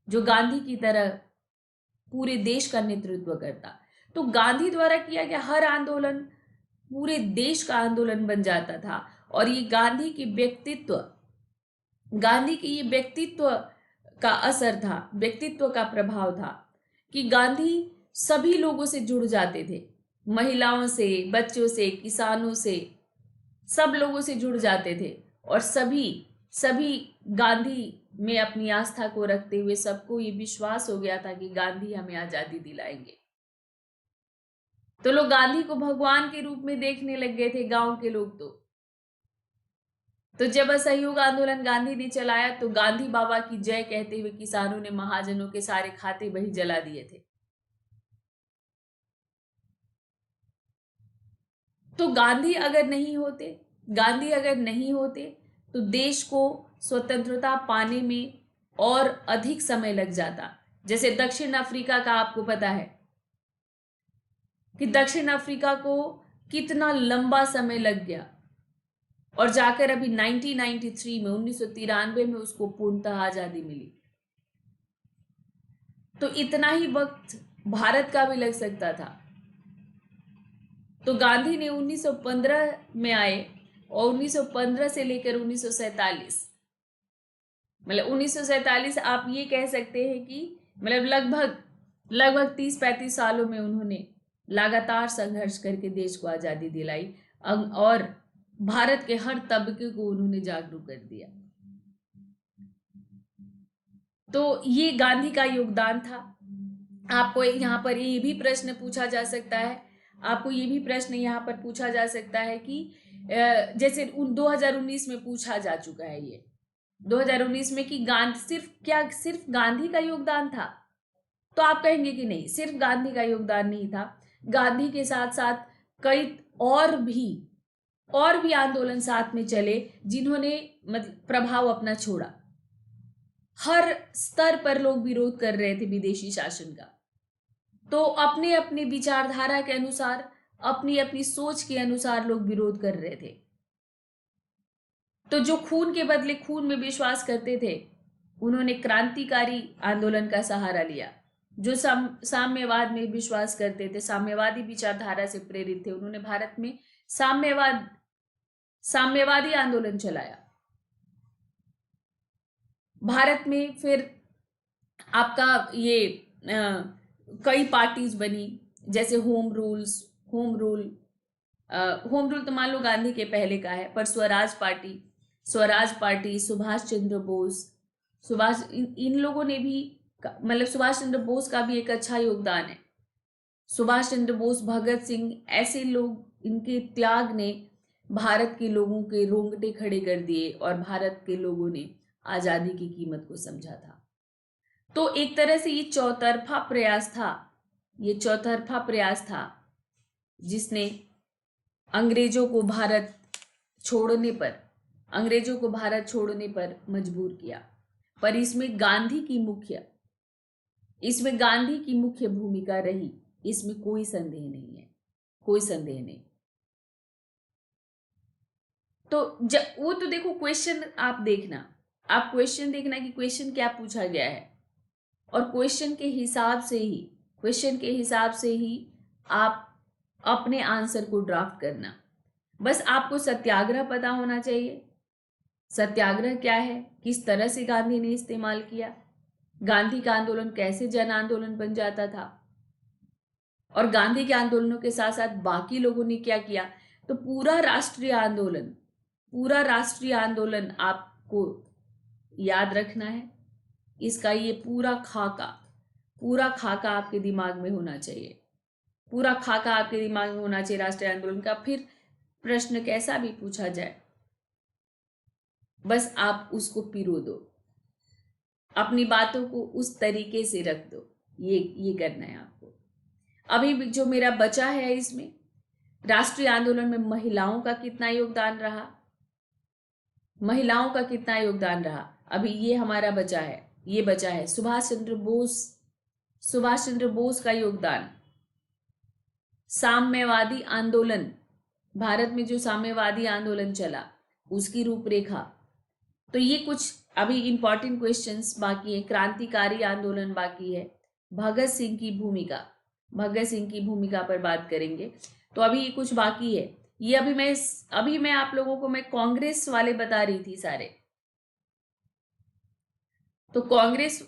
जो गांधी की तरह पूरे देश का नेतृत्व करता। तो गांधी द्वारा किया गया हर आंदोलन पूरे देश का आंदोलन बन जाता था। और ये गांधी के ये व्यक्तित्व का असर था, व्यक्तित्व का प्रभाव था कि गांधी सभी लोगों से जुड़ जाते थे, महिलाओं से, बच्चों से, किसानों से, सब लोगों से जुड़ जाते थे। और सभी गांधी में अपनी आस्था को रखते हुए सबको ये विश्वास हो गया था कि गांधी हमें आजादी दिलाएंगे। तो लोग गांधी को भगवान के रूप में देखने लग गए थे, गांव के लोग। तो जब असहयोग आंदोलन गांधी ने चलाया तो गांधी बाबा की जय कहते हुए किसानों ने महाजनों के सारे खाते बही जला दिए थे। तो गांधी अगर नहीं होते तो देश को स्वतंत्रता पाने में और अधिक समय लग जाता। जैसे दक्षिण अफ्रीका का आपको पता है कि दक्षिण अफ्रीका को कितना लंबा समय लग गया, और जाकर अभी 1993 में उसको पूर्णतः आजादी मिली। तो इतना ही वक्त भारत का भी लग सकता था। तो गांधी ने 1915 में आए, और 1915 से लेकर 1947, मतलब 1947 आप ये कह सकते हैं कि मतलब लगभग 30-35 सालों में उन्होंने लगातार संघर्ष करके देश को आजादी दिलाई, और भारत के हर तबके को उन्होंने जागरूक कर दिया। तो ये गांधी का योगदान था। आपको यहाँ पर ये भी प्रश्न पूछा जा सकता है कि जैसे 2019 में पूछा जा चुका है, ये 2019 में कि सिर्फ गांधी का योगदान था। तो आप कहेंगे कि नहीं, सिर्फ गांधी का योगदान नहीं था। गांधी के साथ साथ कई और भी आंदोलन साथ में चले जिन्होंने मतलब प्रभाव अपना छोड़ा। हर स्तर पर लोग विरोध कर रहे थे विदेशी शासन का। तो अपने अपने विचारधारा के अनुसार, अपनी अपनी सोच के अनुसार लोग विरोध कर रहे थे। तो जो खून के बदले खून में विश्वास करते थे, उन्होंने क्रांतिकारी आंदोलन का सहारा लिया। जो साम्यवाद में विश्वास करते थे, साम्यवादी विचारधारा से प्रेरित थे, उन्होंने भारत में साम्यवादी आंदोलन चलाया। भारत में फिर आपका ये कई पार्टीज बनी, जैसे होम रूल होम रूल तो मान लो गांधी के पहले का है, पर स्वराज पार्टी, सुभाष चंद्र बोस, इन लोगों ने भी, मतलब सुभाष चंद्र बोस का भी एक अच्छा योगदान है। सुभाष चंद्र बोस, भगत सिंह, ऐसे लोग, इनके त्याग ने भारत के लोगों के रोंगटे खड़े कर दिए और भारत के लोगों ने आजादी की कीमत को समझा था। तो एक तरह से ये चौतरफा प्रयास था जिसने अंग्रेजों को भारत छोड़ने पर मजबूर किया। पर इसमें गांधी की मुख्य भूमिका रही, इसमें कोई संदेह नहीं। तो वो तो देखो, क्वेश्चन देखना कि क्वेश्चन क्या पूछा गया है, और क्वेश्चन के हिसाब से ही आप अपने आंसर को ड्राफ्ट करना। बस आपको सत्याग्रह पता होना चाहिए। सत्याग्रह क्या है, किस तरह से गांधी ने इस्तेमाल किया, गांधी का आंदोलन कैसे जन आंदोलन बन जाता था, और गांधी के आंदोलनों के साथ साथ बाकी लोगों ने क्या किया। तो पूरा राष्ट्रीय आंदोलन आपको याद रखना है। इसका ये पूरा खाका आपके दिमाग में होना चाहिए। राष्ट्रीय आंदोलन का। फिर प्रश्न कैसा भी पूछा जाए, बस आप उसको पिरो दो, अपनी बातों को उस तरीके से रख दो। ये करना है आपको। अभी भी जो मेरा बचा है, इसमें राष्ट्रीय आंदोलन में महिलाओं का कितना योगदान रहा, अभी ये हमारा बचा है। सुभाष चंद्र बोस का योगदान, साम्यवादी आंदोलन, भारत में जो साम्यवादी आंदोलन चला उसकी रूपरेखा। तो ये कुछ अभी इंपॉर्टेंट क्वेश्चंस बाकी है। क्रांतिकारी आंदोलन बाकी है। भगत सिंह की भूमिका पर बात करेंगे। तो अभी ये कुछ बाकी है। ये अभी मैं आप लोगों को कांग्रेस वाले बता रही थी सारे। तो कांग्रेस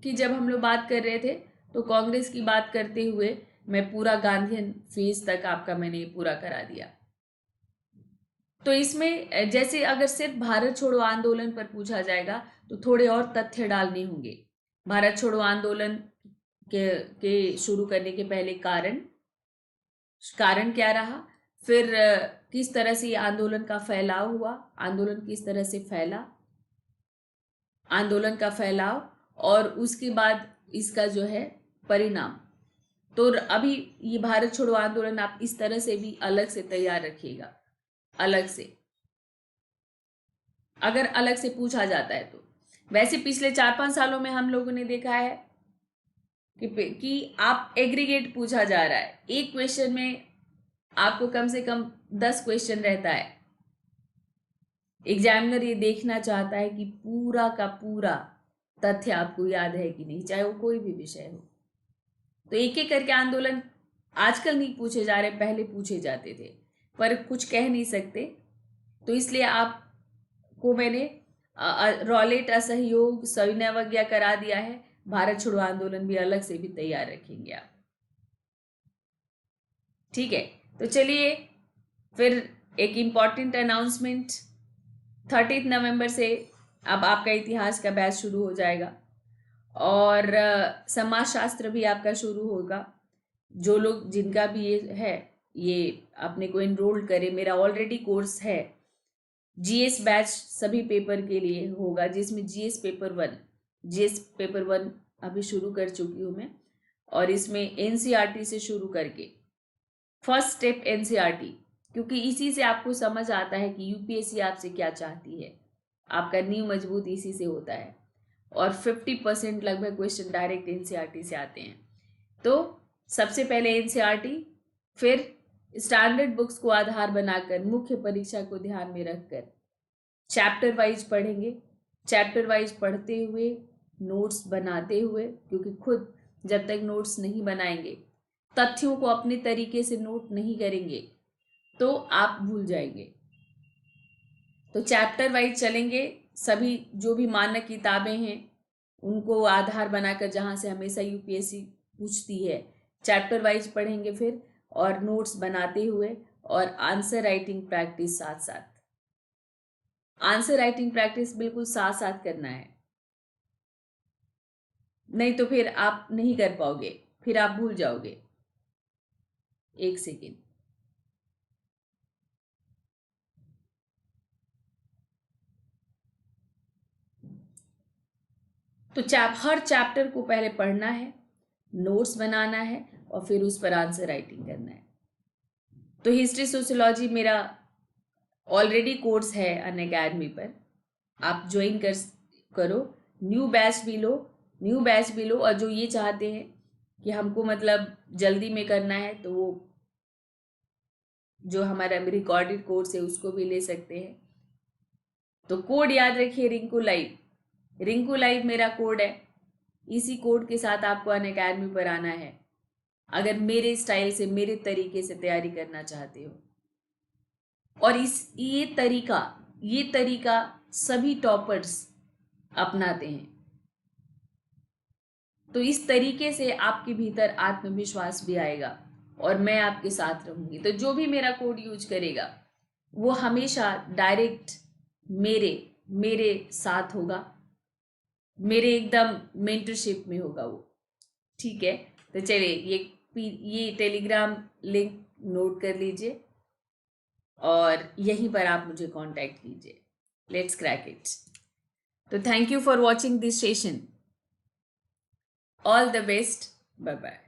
की जब हम लोग बात कर रहे थे, तो कांग्रेस की बात करते हुए मैं पूरा गांधीयन फेज तक आपका मैंने पूरा करा दिया। तो इसमें जैसे अगर सिर्फ भारत छोड़ो आंदोलन पर पूछा जाएगा तो थोड़े और तथ्य डालने होंगे। भारत छोड़ो आंदोलन के शुरू करने के पहले कारण क्या रहा, फिर किस तरह से आंदोलन का फैलाव हुआ, आंदोलन किस तरह से फैला, आंदोलन का फैलाव, और उसके बाद इसका जो है परिणाम। तो अभी ये भारत छोड़ो आंदोलन आप इस तरह से भी अलग से तैयार रखिएगा, अलग से, अगर अलग से पूछा जाता है तो। वैसे पिछले 4-5 सालों में हम लोगों ने देखा है कि आप एग्रीगेट पूछा जा रहा है। एक क्वेश्चन में आपको कम से कम 10 क्वेश्चन रहता है। एग्जामिनर ये देखना चाहता है कि पूरा का पूरा तथ्य आपको याद है कि नहीं, चाहे वो कोई भी विषय हो। तो एक एक करके आंदोलन आजकल नहीं पूछे जा रहे, पहले पूछे जाते थे, पर कुछ कह नहीं सकते। तो इसलिए आपको मैंने रॉलेट, असहयोग, सविनय अवज्ञा करा दिया है। भारत छोड़ो आंदोलन भी अलग से भी तैयार रखेंगे आप, ठीक है। तो चलिए फिर एक इम्पॉर्टेंट अनाउंसमेंट, 30 नवंबर से अब आपका इतिहास का बैच शुरू हो जाएगा और समाज शास्त्र भी आपका शुरू होगा। जो लोग, जिनका भी ये है, ये अपने को एनरोल करे। मेरा ऑलरेडी कोर्स है, जीएस बैच सभी पेपर के लिए होगा, जिसमें जीएस पेपर वन अभी शुरू कर चुकी हूँ मैं। और इसमें एनसीईआरटी से शुरू करके फर्स्ट स्टेप एनसीईआरटी, क्योंकि इसी से आपको समझ आता है कि यूपीएससी आपसे क्या चाहती है। आपका नींव मजबूत इसी से होता है, और 50% लगभग क्वेश्चन डायरेक्ट एनसीईआरटी से आते हैं। तो सबसे पहले एनसीईआरटी, फिर स्टैंडर्ड बुक्स को आधार बनाकर मुख्य परीक्षा को ध्यान में रखकर चैप्टर वाइज पढ़ेंगे। चैप्टर वाइज पढ़ते हुए, नोट्स बनाते हुए, क्योंकि खुद जब तक नोट्स नहीं बनाएंगे, तथ्यों को अपने तरीके से नोट नहीं करेंगे, तो आप भूल जाएंगे। तो चैप्टर वाइज चलेंगे। सभी जो भी मानक किताबें हैं उनको आधार बनाकर जहाँ से हमेशा यूपीएससी पूछती है, चैप्टर वाइज पढ़ेंगे फिर, और नोट्स बनाते हुए और आंसर राइटिंग प्रैक्टिस साथ साथ। आंसर राइटिंग प्रैक्टिस बिल्कुल साथ साथ करना है, नहीं तो फिर आप नहीं कर पाओगे, फिर आप भूल जाओगे। एक सेकेंड। तो हर चैप्टर को पहले पढ़ना है, नोट्स बनाना है और फिर उस पर आंसर राइटिंग करना है। तो हिस्ट्री सोशियोलॉजी मेरा ऑलरेडी कोर्स है अनअकैडमी पर, आप ज्वाइन करो। न्यू बैच भी लो, और जो ये चाहते हैं कि हमको मतलब जल्दी में करना है, तो वो जो हमारा रिकॉर्डेड कोर्स है उसको भी ले सकते हैं। तो कोड याद रखिए, रिंकू लाइव मेरा कोड है। इसी कोड के साथ आपको अनअकैडमी पर आना है अगर मेरे स्टाइल से, मेरे तरीके से तैयारी करना चाहते हो। और ये तरीका सभी टॉपर्स अपनाते हैं। तो इस तरीके से आपके भीतर आत्मविश्वास भी आएगा और मैं आपके साथ रहूंगी। तो जो भी मेरा कोड यूज करेगा वो हमेशा डायरेक्ट मेरे साथ होगा, मेरे एकदम मेंटरशिप में होगा वो। ठीक है, तो चलिए ये टेलीग्राम लिंक नोट कर लीजिए और यहीं पर आप मुझे कांटेक्ट कीजिए। Let's crack it. तो thank you for watching this session. All the best. Bye bye.